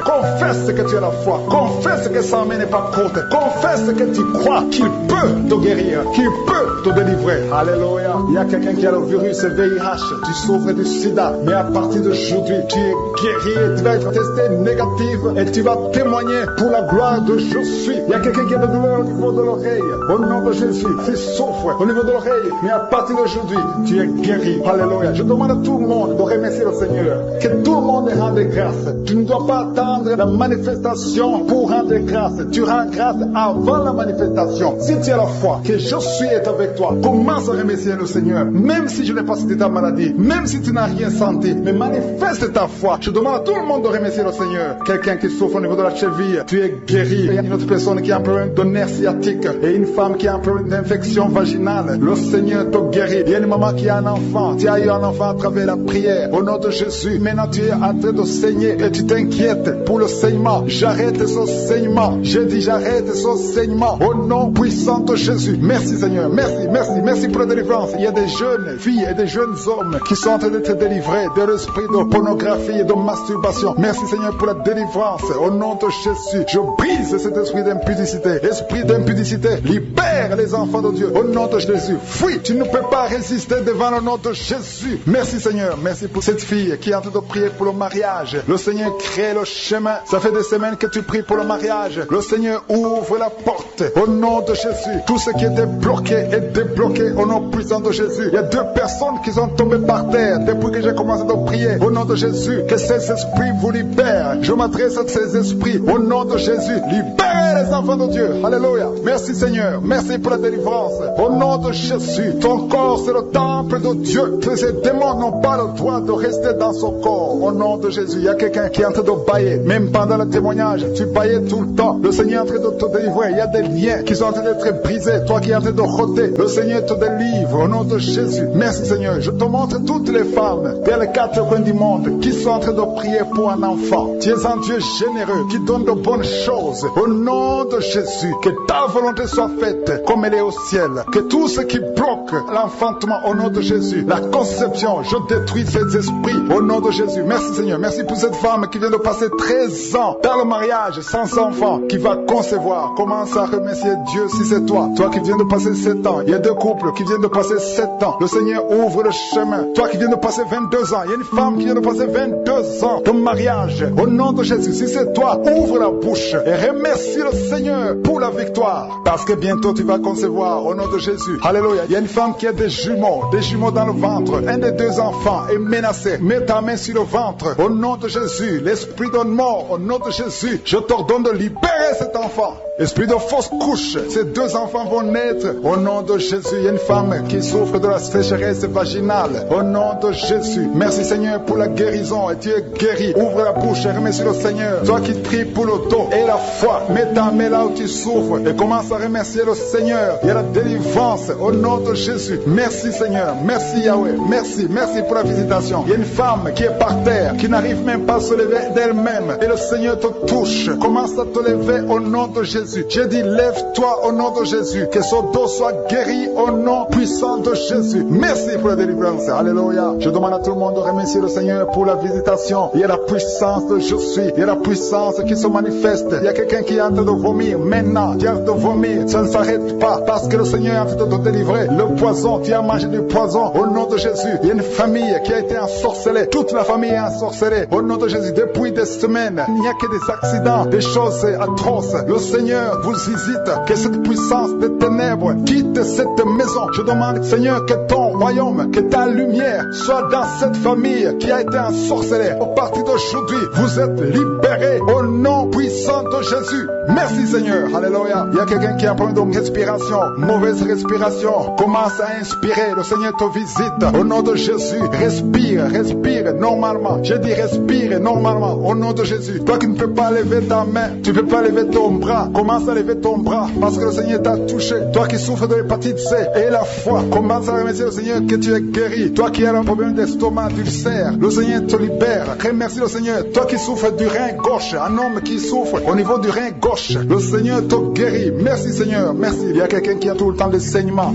Confesse que tu as la foi. Confesse que sa main n'est pas courte. Confesse que tu crois qu'il peut te guérir, qu'il peut te délivrer. Alléluia. Il y a quelqu'un qui a le virus VIH. Tu souffres du sida, mais à partir d'aujourd'hui, tu es guéri. Tu vas être testé négatif et tu vas témoigner pour la gloire de je suis. Il y a quelqu'un qui a de douleur au niveau de l'oreille. Au nom de Jésus, tu souffres au niveau de l'oreille, mais à partir d'aujourd'hui, tu es guéri. Alléluia. Je demande à tout le monde de remercier le Seigneur. Que tout le monde rende grâce. Tu ne dois pas attendre la manifestation pour rendre grâce. Tu rends grâce avant la manifestation. Si tu as la foi, que je suis est avec toi, commence à remercier le Seigneur. Même si je n'ai pas cité ta maladie, même si tu n'as rien senti, mais manifeste ta foi. Je demande à tout le monde de remercier le Seigneur. Quelqu'un qui souffre au niveau de la cheville, tu es guéri. Il y a une autre personne qui a un problème de nerf sciatique et une femme qui a un problème d'infection vaginale. Le Seigneur te guérit. Il y a une maman qui a un enfant. Tu as eu un enfant à travers la prière. Au nom de Jésus, maintenant tu es en train de saigner et tu t'inquiètes pour le saignement. J'arrête ce saignement. Je dis j'arrête ce saignement. Au nom puissant de Jésus. Merci Seigneur. Merci, merci, merci pour la délivrance. Il y a des jeunes filles et des jeunes hommes qui sont en train d'être délivrés de l'esprit de pornographie et de masturbation. Merci Seigneur pour la délivrance. Au nom de Jésus, je brise cet esprit d'impudicité. Esprit d'impudicité, libère les enfants de Dieu. Au nom de Jésus, fuis. Tu ne peux pas résister devant le nom de Jésus. Merci Seigneur. Merci pour cette fille qui est en train de prier pour le mariage. Le Seigneur crée le chemin. Ça fait des semaines que tu pries pour le mariage. Le Seigneur ouvre la porte. Au nom de Jésus, tout ce qui était bloqué est débloqué. Au nom puissant de Jésus. Il y a 2 personnes qui sont tombées par terre depuis que j'ai commencé à prier. Au nom de Jésus, que ces esprits vous libèrent. Je m'adresse à ces esprits. Au nom de Jésus, libérez les enfants de Dieu. Alléluia. Merci Seigneur. Merci pour la délivrance. Au nom de Jésus, ton corps c'est le temple de Dieu. Que ces démons n'ont pas le droit de rester dans son corps. Au nom de Jésus, il y a quelqu'un qui est en train de bailler. Même pendant le témoignage, tu baillais tout le temps. Le Seigneur est en train de te délivrer. Il y a des liens qui sont en train d'être brisés. Toi qui es en train de rôter, le Seigneur te délivre. Au nom de Jésus. Merci Seigneur. Je te montre toutes les femmes vers les 4 coins du monde qui sont en train de prier pour un enfant. Tu es un Dieu généreux qui donne de bonnes choses. Au nom de Jésus, que ta volonté soit faite comme elle est au ciel. Que tout ce qui bloque bloque l'enfantement au nom de Jésus. La conception, je détruis ces esprits au nom de Jésus. Merci Seigneur, merci pour cette femme qui vient de passer 13 ans dans le mariage sans enfant, qui va concevoir. Commence à remercier Dieu si c'est toi. Toi qui viens de passer 7 ans, il y a 2 couples qui viennent de passer 7 ans. Le Seigneur ouvre le chemin. Toi qui viens de passer 22 ans, il y a une femme qui vient de passer 22 ans de mariage. Au nom de Jésus, si c'est toi, ouvre la bouche et remercie le Seigneur pour la victoire. Parce que bientôt tu vas concevoir au nom de Jésus. Alléluia. Il y a une femme qui a des jumeaux dans le ventre. Un des 2 enfants est menacé. Mets ta main sur le ventre. Au nom de Jésus, l'esprit de mort, au nom de Jésus, je t'ordonne de libérer cet enfant. Esprit de fausse couche, ces 2 enfants vont naître au nom de Jésus. Il y a une femme qui souffre de la sécheresse vaginale au nom de Jésus. Merci Seigneur pour la guérison et tu es guéri. Ouvre la bouche et remercie le Seigneur. Toi qui pries pour le dos et la foi, mets ta main là où tu souffres et commence à remercier le Seigneur. Il y a la délivrance au nom de Jésus. Merci Seigneur, merci Yahweh, merci pour la visitation. Il y a une femme qui est par terre, qui n'arrive même pas à se lever d'elle-même et le Seigneur te touche. Commence à te lever au nom de Jésus. J'ai dit lève-toi au nom de Jésus, que son dos soit guéri au nom puissant de Jésus. Merci pour la délivrance, alléluia. Je demande à tout le monde de remercier le Seigneur pour la visitation. Il y a la puissance de je suis, il y a la puissance qui se manifeste. Il y a quelqu'un qui est en train de vomir maintenant, tu es en train de vomir, ça ne s'arrête pas parce que le Seigneur est en train de te délivrer. Le poison, tu as mangé du poison au nom de Jésus. Il y a une famille qui a été ensorcelée, toute la famille est ensorcelée au nom de Jésus. Depuis des semaines, il n'y a que des accidents, des choses atroces. Le Seigneur vous visite, que cette puissance des ténèbres quitte cette maison. Je demande Seigneur que ton royaume, que ta lumière soit dans cette famille qui a été ensorcelée. Au partir d'aujourd'hui, vous êtes libérés au nom puissant de Jésus. Merci Seigneur, alléluia. Il y a quelqu'un qui a un problème de respiration, mauvaise respiration. Commence à inspirer, le Seigneur te visite au nom de Jésus. Respire normalement. Je dis respire normalement au nom de Jésus. Toi qui ne peux pas lever ta main, tu ne peux pas lever ton bras, commence à lever ton bras parce que le Seigneur t'a touché. Toi qui souffres de l'hépatite C et la foi, commence à remercier le Seigneur que tu es guéri. Toi qui as un problème d'estomac, d'ulcère, le Seigneur te libère. Remercie le Seigneur. Toi qui souffres du rein gauche, un homme qui souffre au niveau du rein gauche, le Seigneur te guérit. Merci Seigneur, merci. Il y a quelqu'un qui a tout le temps des saignements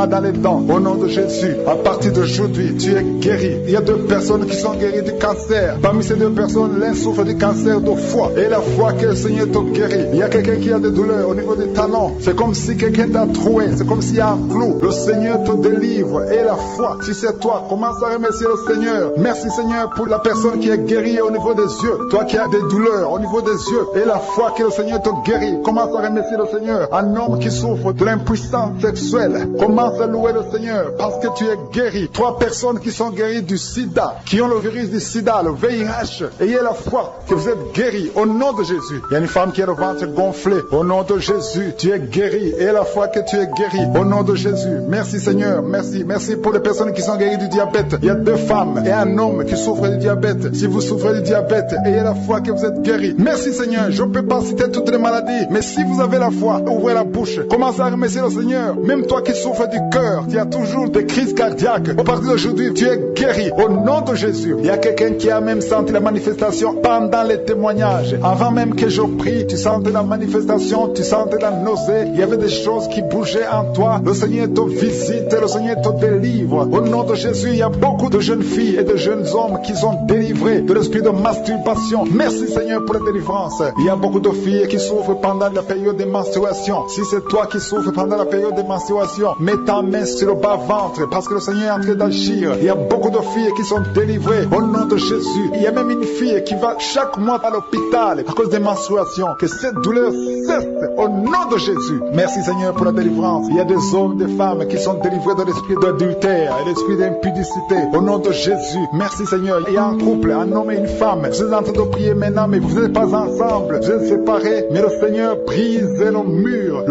dans les dents. Au nom de Jésus, à partir d'aujourd'hui, tu es guéri. Il y a 2 personnes qui sont guéries du cancer. Parmi ces 2 personnes, l'un souffre du cancer de foie et la foi que le Seigneur te guérit. Il y a quelqu'un qui a des douleurs au niveau des talons. C'est comme si quelqu'un t'a troué, c'est comme s'il y a un clou. Le Seigneur te délivre et la foi, si c'est toi, commence à remercier le Seigneur. Merci Seigneur pour la personne qui est guérie au niveau des yeux. Toi qui as des douleurs au niveau des yeux et la foi que le Seigneur te guérit, commence à remercier le Seigneur. Un homme qui souffre de l'impuissance sexuelle, commence à louer le Seigneur parce que tu es guéri. 3 personnes qui sont guéries du sida, qui ont le virus du sida, le VIH, ayez la foi que vous êtes guéris au nom de Jésus. Il y a une femme qui a le ventre gonflé au nom de Jésus, tu es guéri et la foi que tu es guéri au nom de Jésus. Merci Seigneur, merci pour les personnes qui sont guéries du diabète. Il y a 2 femmes et un homme qui souffrent du diabète. Si vous souffrez du diabète, ayez la foi que vous êtes guéri. Merci Seigneur, je ne peux pas citer toutes les maladies, mais si vous avez la foi, ouvrez la bouche, commencez à remercier le Seigneur. Même toi qui souffres du cœur, tu as toujours des crises cardiaques, au partir d'aujourd'hui, tu es guéri au nom de Jésus. Il y a quelqu'un qui a même senti la manifestation pendant les témoignages. Avant même que je prie, tu sentais la manifestation, tu sentais la nausée, il y avait des choses qui bougeaient en toi. Le Seigneur te visite, le Seigneur te délivre. Au nom de Jésus, il y a beaucoup de jeunes filles et de jeunes hommes qui sont délivrés de l'esprit de masturbation. Merci Seigneur pour la délivrance. Il y a beaucoup de filles qui souffrent pendant la période de menstruation. Si c'est toi qui souffres pendant la période de menstruation, mets ta main sur le bas-ventre parce que le Seigneur est en train d'agir. Il y a beaucoup de filles qui sont délivrées au nom de Jésus. Il y a même une fille qui va chaque mois à l'hôpital à cause des menstruations. Que cette douleur cesse au nom de Jésus. Merci Seigneur pour la délivrance. Il y a des hommes, des femmes qui sont délivrés de l'esprit d'adultère et l'esprit d'impudicité au nom de Jésus. Merci Seigneur. Il y a un couple, un homme et une femme. Vous êtes en train de prier maintenant, mais vous n'êtes pas ensemble. Vous êtes séparés, mais le Seigneur brise le mur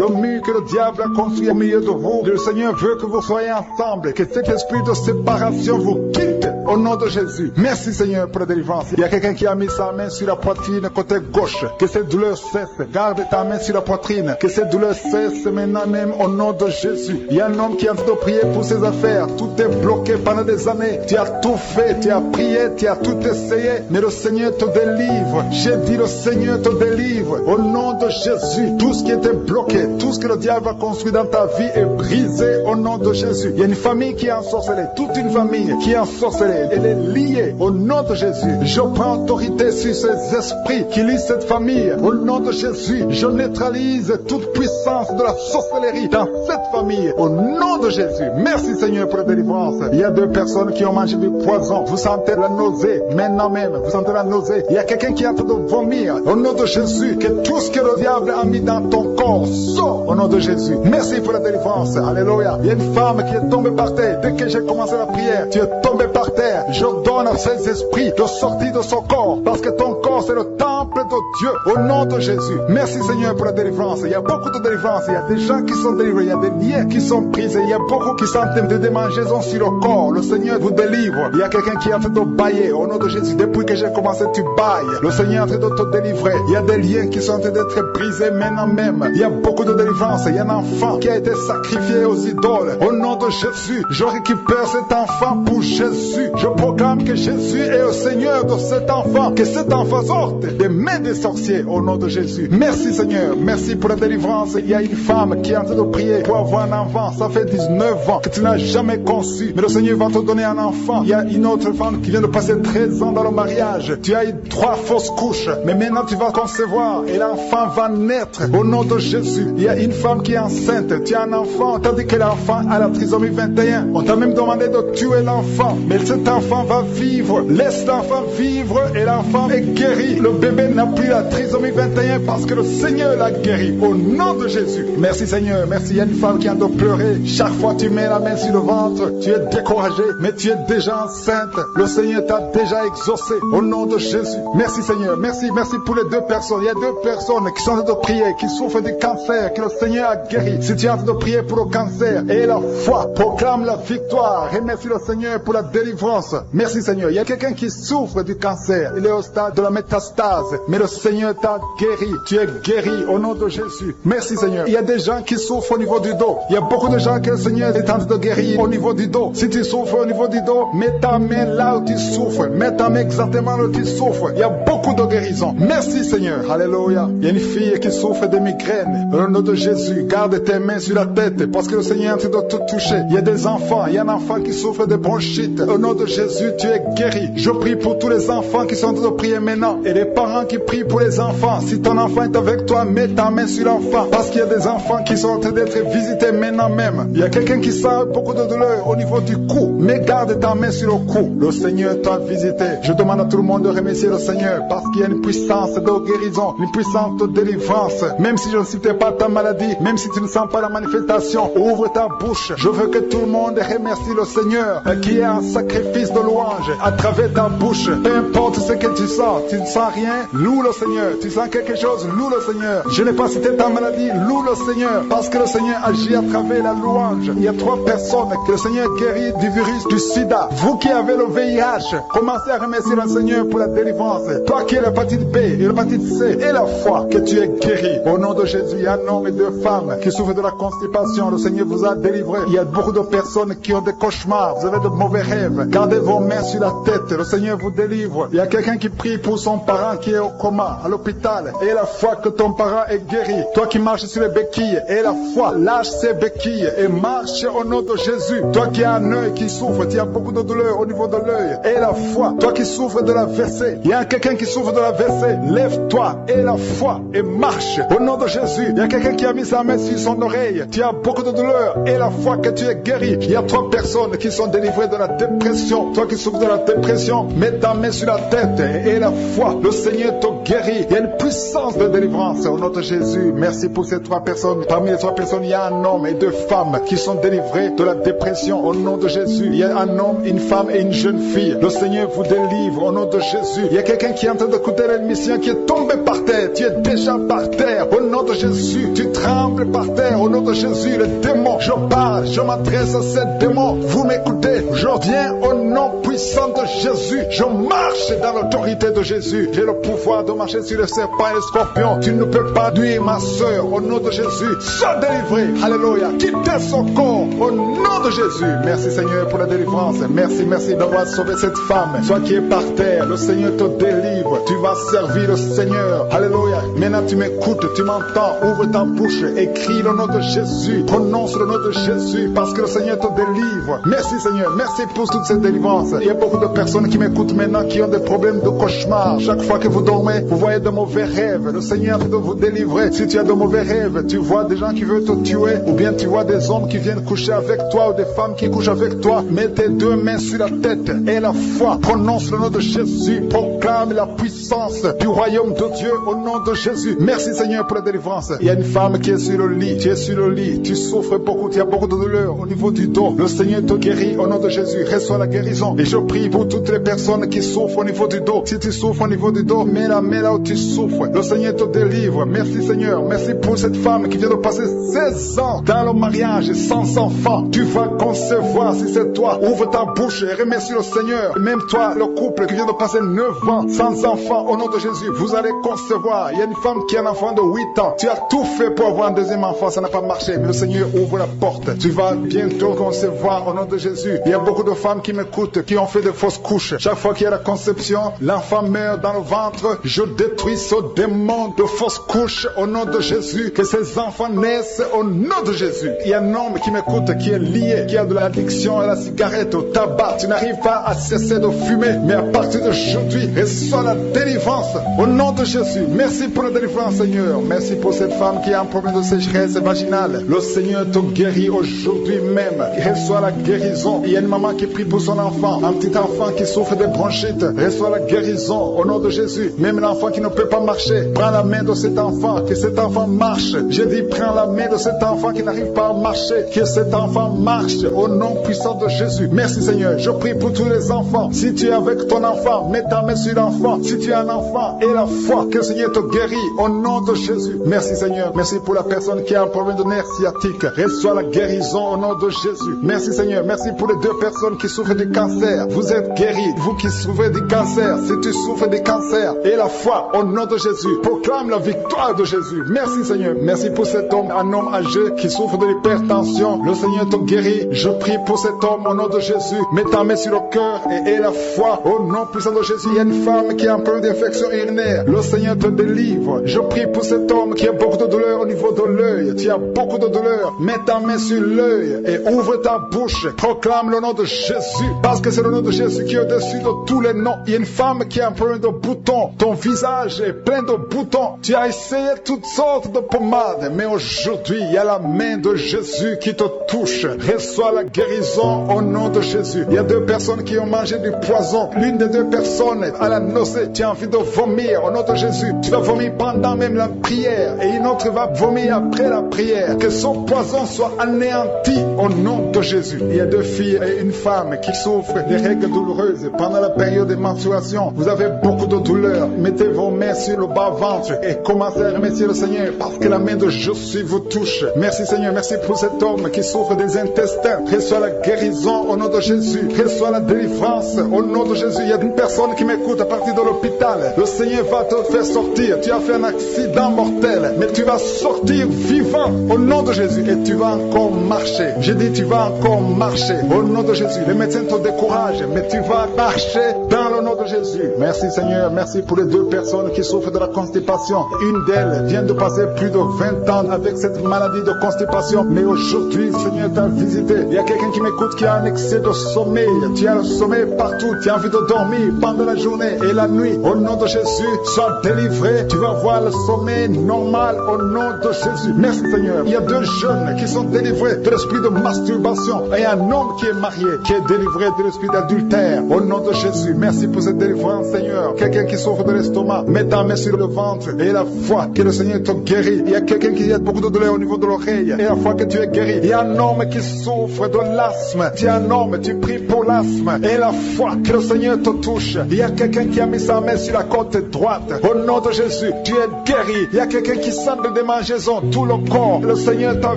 que le diable a construit au milieu de vous. Le Seigneur veut que vous soyez ensemble, que cet esprit de séparation vous quitte au nom de Jésus. Merci Seigneur pour la délivrance. Il y a quelqu'un qui a mis sa main sur la poitrine côté gauche. Que cette douleur cesse. Garde ta main sur la poitrine. Que cette douleur cesse maintenant même au nom de Jésus. Il y a un homme qui est en train de prier pour ses affaires. Tout est bloqué pendant des années. Tu as tout fait, tu as prié, tu as tout essayé. Mais le Seigneur te délivre. J'ai dit le Seigneur te délivre. Au nom de Jésus, tout ce qui était bloqué, tout ce que le diable a construit dans ta vie est brisé au nom de Jésus. Il y a une famille qui est ensorcelée, toute une famille qui est ensorcelée. Elle est liée au nom de Jésus. Je prends autorité sur ces esprits qui lient cette famille. Au nom de Jésus, je neutralise toute puissance de la sorcellerie dans cette famille. Au nom de Jésus. Merci Seigneur pour la délivrance. Il y a 2 personnes qui ont mangé du poison. Vous sentez la nausée maintenant même. Vous sentez la nausée. Il y a quelqu'un qui est en train de vomir. Au nom de Jésus, que tout ce que le diable a mis dans ton corps sort au nom de Jésus. Merci pour la délivrance. Alléluia. Il y a une femme qui est tombée par terre. Dès que j'ai commencé la prière, tu es tombé par terre. Je donne à ces esprits de sortir de son corps. Parce que ton corps c'est le temple de Dieu. Au nom de Jésus. Merci Seigneur pour la délivrance. Il y a beaucoup de délivrance. Il y a des gens qui sont délivrés. Il y a des liens qui sont brisés. Il y a beaucoup qui sont en train de démangeaisons sur le corps. Le Seigneur vous délivre. Il y a quelqu'un qui est en train de bailler. Au nom de Jésus. Depuis que j'ai commencé, tu bailles. Le Seigneur est en train de te délivrer. Il y a des liens qui sont en train d'être brisés maintenant même. Il y a beaucoup de délivrance. Il y a un enfant qui a été sacrifié aux idoles. Au nom de Jésus, je récupère cet enfant pour Jésus. Je proclame que Jésus est le Seigneur de cet enfant. Que cet enfant sorte des mains des sorciers au nom de Jésus. Merci Seigneur. Merci pour la délivrance. Il y a une femme qui est en train de prier pour avoir un enfant. Ça fait 19 ans que tu n'as jamais conçu. Mais le Seigneur va te donner un enfant. Il y a une autre femme qui vient de passer 13 ans dans le mariage. Tu as eu 3 fausses couches. Mais maintenant tu vas concevoir et l'enfant va naître au nom de Jésus. Il y a une femme qui est enceinte. Tu as un enfant. Tandis que l'enfant a la trisomie 21. On t'a même demandé de tuer l'enfant. Mais cet enfant va vivre. Laisse l'enfant vivre et l'enfant est guéri. Le bébé n'a plus la trisomie 21 parce que le Seigneur l'a guéri. Au nom de Jésus. Merci Seigneur. Merci. Il y a une femme qui a de pleurer. Chaque fois tu mets la main sur le ventre, tu es découragé. Mais tu es déjà enceinte. Le Seigneur t'a déjà exaucé. Au nom de Jésus. Merci Seigneur. Merci. Merci pour les 2 personnes. Il y a 2 personnes qui sont en train de prier, qui souffrent du cancer, que le Seigneur a guéri. Si tu es en train de prier pour le cancer et la foi, proclame la victoire. Remercie le Seigneur pour la délivrance. Merci Seigneur. Il y a quelqu'un qui souffre du cancer. Il est au stade de la métastase. Mais le Seigneur t'a guéri. Tu es guéri au nom de Jésus. Merci Seigneur. Il y a des gens qui souffrent au niveau du dos. Il y a beaucoup de gens que le Seigneur est en train de guérir au niveau du dos. Si tu souffres au niveau du dos, mets ta main là où tu souffres. Mets ta main exactement là où tu souffres. Il y a beaucoup de guérisons. Merci Seigneur. Alléluia. Il y a une fille qui souffre de migraines. Au nom de Jésus, garde tes mains sur la tête parce que le Seigneur est en train de te toucher. Il y a des enfants. Il y a un enfant qui souffre de bronchite. Au nom de Jésus, tu es guéri. Je prie pour tous les enfants qui sont en train de prier maintenant. Et les parents qui prient pour les enfants. Si ton enfant est avec toi, mets ta main sur l'enfant. Parce qu'il y a des enfants qui sont en train d'être visités maintenant même. Il y a quelqu'un qui sent beaucoup de douleur au niveau du cou. Mais garde ta main sur le cou. Le Seigneur t'a visité. Je demande à tout le monde de remercier le Seigneur parce qu'il y a une puissance de guérison, une puissance de délivrance. Même si je ne citais pas ta maladie, même si tu ne sens pas la manifestation, ouvre ta bouche. Je veux que tout le monde remercie le Seigneur qui est un sacrifice de louange à travers ta bouche. Peu importe ce que tu sens, tu ne sens rien, loue le Seigneur. Tu sens quelque chose, loue le Seigneur. Je n'ai pas cité ta maladie, loue le Seigneur parce que le Seigneur agit à travers la louange. Il y a 3 personnes que le Seigneur guérit du virus du sida. Vous qui avez le VIH, commencez à remercier le Seigneur pour la délivrance. Toi qui as l'hépatite B et l'hépatite C et la foi, que tu es guéri. Au nom de Jésus, il y a un homme et 2 femmes qui souffrent de la constipation. Le Seigneur vous a délivré. Il y a beaucoup de personnes qui ont des cauchemars. Vous avez de mauvais rêves. Gardez vos mains sur la tête. Le Seigneur vous délivre. Il y a quelqu'un qui prie pour son parent qui est au coma, à l'hôpital. Et la foi que ton parent est guéri. Toi qui marches sur les béquilles, et la foi, lâche ces béquilles et marche au nom de Jésus. Toi qui as un œil qui souffre, tu as beaucoup de douleur au niveau de l'œil. Et la foi, toi qui souffres de la WC, il y a quelqu'un qui souffre de la WC, lève-toi et la foi et marche au nom de Jésus. Il y a quelqu'un qui a mis sa main sur son oreille, tu as beaucoup de douleur et la foi que tu es guéri. Il y a 3 personnes qui sont délivrées de la dépression. Toi qui souffres de la dépression, mets ta main sur la tête et la foi, le Seigneur te guérit. Il y a une puissance de délivrance au nom de Jésus. Merci pour ces 3 personnes. Parmi les 3 personnes, il y a un homme et 2 femmes qui sont délivrés de la dépression au nom de Jésus. Il y a un homme, une femme et une jeune fille. Le Seigneur vous délivre au nom de Jésus. Il y a quelqu'un qui est en train d'écouter l'émission qui est tombé par terre. Tu es déjà par terre au nom de Jésus. Tu trembles par terre au nom de Jésus. Les démons, je parle, je m'adresse à ces démons. Vous m'écoutez, je viens au nom puissant puissance de Jésus. Je marche dans l'autorité de Jésus. J'ai le pouvoir de marcher sur les serpents et les scorpions. Tu ne peux pas nuire ma soeur. Au nom de Jésus, sois délivré. Alléluia. Quittez son corps. Au nom de Jésus. Merci Seigneur pour la délivrance. Merci d'avoir sauvé cette femme. Toi qui es par terre, le Seigneur te délivre. Tu vas servir le Seigneur. Alléluia. Maintenant tu m'écoutes, tu m'entends. Ouvre ta bouche, écris le nom de Jésus. Prononce le nom de Jésus parce que le Seigneur te délivre. Merci Seigneur. Merci pour toute cette délivrance. Il y a beaucoup de personnes qui m'écoutent maintenant qui ont des problèmes de cauchemar. Chaque fois que vous dormez, vous voyez de mauvais rêves. Le Seigneur peut vous délivrer. Si tu as de mauvais rêves, tu vois des gens qui veulent te tuer, ou bien tu vois des hommes qui viennent coucher avec toi, ou des femmes qui couchent avec toi, mets tes deux mains sur la tête et la foi. Prononce le nom de Jésus. Proclame la puissance du royaume de Dieu au nom de Jésus. Merci Seigneur pour la délivrance. Il y a une femme qui est sur le lit. Tu es sur le lit. Tu souffres beaucoup. Tu as beaucoup de douleur au niveau du dos. Le Seigneur te guérit au nom de Jésus. Reçois la guérison. Et je prie pour toutes les personnes qui souffrent au niveau du dos. Si tu souffres au niveau du dos, mets la main là où tu souffres. Le Seigneur te délivre. Merci Seigneur. Merci pour cette femme qui vient de passer 16 ans dans le mariage sans enfant. Tu vas concevoir si c'est toi. Ouvre ta bouche et remercie le Seigneur. Même toi, le couple qui vient de passer 9 ans sans enfant, au nom de Jésus, vous allez concevoir. Il y a une femme qui a un enfant de 8 ans. Tu as tout fait pour avoir un deuxième enfant, ça n'a pas marché. Mais le Seigneur ouvre la porte. Tu vas bientôt concevoir au nom de Jésus. Il y a beaucoup de femmes qui m'écoutent, qui ont fait de fausses couches. Chaque fois qu'il y a la conception, l'enfant meurt dans le ventre. Je détruis ce démon de fausses couches au nom de Jésus. Que ces enfants naissent au nom de Jésus. Il y a un homme qui m'écoute, qui est lié, qui a de l'addiction à la cigarette, au tabac. Tu n'arrives pas à cesser de fumer. Mais à partir d'aujourd'hui, reçois la délivrance au nom de Jésus. Merci pour la délivrance, Seigneur. Merci pour cette femme qui a un problème de sécheresse vaginale. Le Seigneur te guérit aujourd'hui même. Reçois la guérison. Il y a une maman qui prie pour son enfant, un petit enfant qui souffre de bronchite. Reçois la guérison au nom de Jésus. Même l'enfant qui ne peut pas marcher, prends la main de cet enfant, que cet enfant marche. Je dis, prends la main de cet enfant qui n'arrive pas à marcher, que cet enfant marche au nom puissant de Jésus. Merci Seigneur. Je prie pour tous les enfants. Si tu es avec ton enfant, mets ta main sur l'enfant. Si tu es un enfant, et la foi, que le Seigneur te guérit au nom de Jésus. Merci Seigneur. Merci pour la personne qui a un problème de nerf sciatique. Reçois la guérison au nom de Jésus. Merci Seigneur. Merci pour les 2 personnes qui souffrent du cancer. Vous êtes guéris. Vous qui souffrez du cancer, si tu souffres du cancer, et la foi au nom de Jésus. Proclame la victoire de Jésus. Merci Seigneur. Merci pour cet homme, un homme âgé qui souffre de l'hypertension. Le Seigneur te guérit. Je prie pour cet homme au nom de Jésus. Mets ta main sur le cœur et la foi au nom puissant de Jésus. Il y a une femme qui a un problème d'infection urinaire. Le Seigneur te délivre. Je prie pour cet homme qui a beaucoup de douleur au niveau de l'œil. Tu as beaucoup de douleur. Mets ta main sur l'œil et ouvre ta bouche. Proclame le nom de Jésus. Parce que c'est le nom de Jésus qui est au-dessus de tous les noms. Il y a une femme qui a un problème de boutons. Ton visage est plein de boutons. Tu as essayé toutes sortes de pommades. Mais aujourd'hui, il y a la main de Jésus qui te touche. Reçois la guérison au nom de Jésus. Il y a 2 personnes qui ont mangé du poison. L'une des 2 personnes à la nausée, tu as envie de vomir au nom de Jésus. Tu vas vomir pendant même la prière. Et une autre va vomir après la prière. Que son poison soit anéanti au nom de Jésus. Il y a 2 filles et une femme qui souffrent des règles douloureuses pendant la période de menstruation. Vous avez beaucoup de douleur. Mettez vos mains sur le bas-ventre et commencez à remercier le Seigneur parce que la main de Jésus vous touche. Merci Seigneur. Merci pour cet homme qui souffre des intestins. Reçois la guérison au nom de Jésus. Reçois la délivrance au nom de Jésus. Il y a une personne qui m'écoute à partir de l'hôpital. Le Seigneur va te faire sortir. Tu as fait un accident mortel, mais tu vas sortir vivant au nom de Jésus et tu vas encore marcher. J'ai dit tu vas encore marcher au nom de Jésus. Les médecins te découragent, mais tu vas marcher dans le nom de Jésus. Merci Seigneur. Merci pour les 2 personnes qui souffrent de la constipation. Une d'elles vient de passer plus de 20 ans avec cette maladie de constipation, mais aujourd'hui Seigneur t'a visité. Il y a quelqu'un qui m'écoute qui a un excès de sommeil. Tu as le sommeil partout. Tu as envie de dormir pendant la journée et la nuit. Au nom de Jésus, sois délivré. Tu vas voir le sommeil normal au nom de Jésus. Merci Seigneur. Il y a 2 jeunes qui sont délivrés de l'esprit de masturbation et un homme qui est marié qui est délivré de l'esprit d'adultère au nom de Jésus. Merci pour cette délivrance Seigneur. Quelqu'un qui souffre de l'estomac, mets ta main sur le ventre et la foi que le Seigneur te guérit. Il y a quelqu'un qui a beaucoup de douleur au niveau de l'oreille et la foi que tu es guéri. Il y a un homme qui souffre de l'asthme. Tu es un homme, tu pries pour l'asthme et la foi que le Seigneur te touche. Il y a quelqu'un qui a mis sa main sur la côte droite. Au nom de Jésus, tu es guéri. Il y a quelqu'un qui sent des démangeaisons tout le corps. Le Seigneur t'a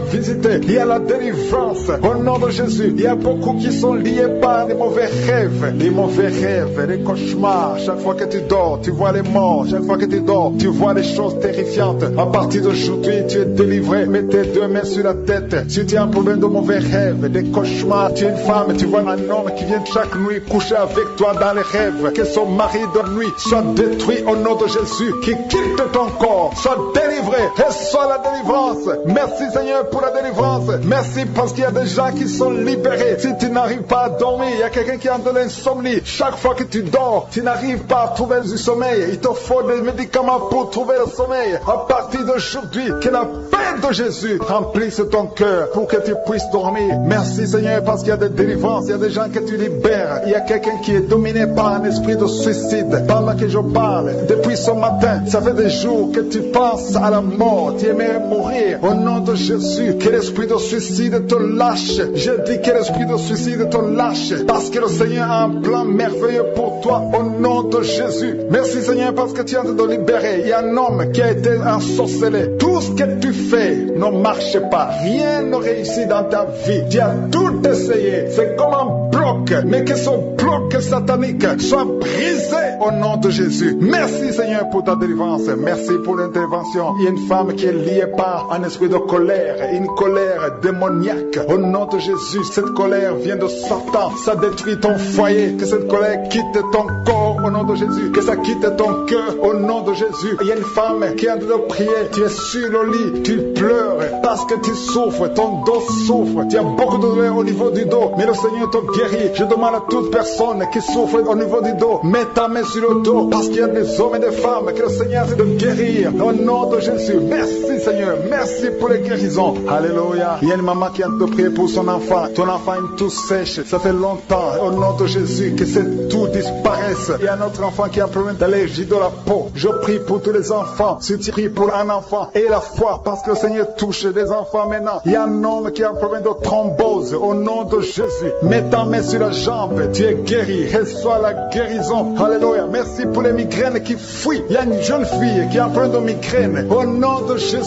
visité. Il y a la délivrance. Au nom de Jésus, il y a beaucoup qui sont liés par des mauvais rêves, les mauvais rêves, les cauchemars. Chaque fois que tu dors, tu vois les morts. Chaque fois que tu dors, tu vois les choses terrifiantes. À partir d'aujourd'hui, tu es délivré. Mets tes deux mains sur la tête. Si tu as un problème de mauvais rêves, des cauchemars, tu es une femme, tu vois un homme qui vient chaque nuit coucher avec toi dans les rêves, que son mari de nuit soit détruit au nom de Jésus, qui quitte ton corps, soit délivré, reçois la délivrance. Merci Seigneur pour la délivrance. Merci parce qu'il y a des gens qui sont libérés. Si tu n'arrives pas à dormir, il y a quelqu'un qui a de l'insomnie. Chaque fois que tu dors, tu n'arrives pas à trouver du sommeil. Il te faut des médicaments pour trouver le sommeil. À partir d'aujourd'hui, que la paix de Jésus remplisse ton cœur pour que tu puisses dormir. Merci Seigneur parce qu'il y a des délivrances. Il y a des gens que tu libères. Il y a quelqu'un qui est dominé par un esprit de suicide. Pendant que je parle, depuis ce matin, ça fait des jours que tu penses à la mort. Tu aimerais mourir. Au nom de Jésus, que l'esprit de suicide te lâche. Je dis que l'esprit de suicide te lâche. Parce que le Seigneur a un plan merveilleux pour toi. Au nom de Jésus. Merci Seigneur parce que tu es en train de libérer. Il y a un homme qui a été ensorcelé. Tout ce que tu fais ne marche pas. Rien ne réussit dans ta vie. Tu as tout essayé. C'est comme un bloc. Mais que ce bloc satanique soit brisé au nom de Jésus. Merci Seigneur pour ta délivrance. Merci pour l'intervention. Il y a une femme qui est liée par un esprit de colère. Une colère démoniaque. Au nom de Jésus, cette colère vient de Satan. Ça détruit ton foyer. Que cette colère quitte ton corps au nom de Jésus. Que ça quitte ton cœur au nom de Jésus. Il y a une femme qui est en train de prier. Tu es sur le lit. Tu pleures parce que tu souffres. Ton dos souffre. Tu as beaucoup de douleur au niveau du dos. Mais le Seigneur te guérit. Je demande à toute personne qui souffre au niveau du dos, mets ta main sur le dos parce qu'il y a des hommes et des femmes que le Seigneur essaie de guérir. Au nom de Jésus. Merci Seigneur. Merci pour les guérisons. Alléluia. Il y a une maman qui a de prier pour son enfant. Ton enfant a une toux sèche. Ça fait longtemps. Au nom de Jésus, que cette toux disparaisse. Il y a un autre enfant qui a un problème d'allergie de la peau. Je prie pour tous les enfants. Si tu pries pour un enfant et la foi, parce que le Seigneur touche des enfants maintenant. Il y a un homme qui a un problème de thrombose. Au nom de Jésus, mets ta main sur la jambe. Tu es guéri. Reçois la guérison. Alléluia. Merci pour les migraines qui fuient. Il y a une jeune fille qui a un problème de migraine. Au nom de Jésus,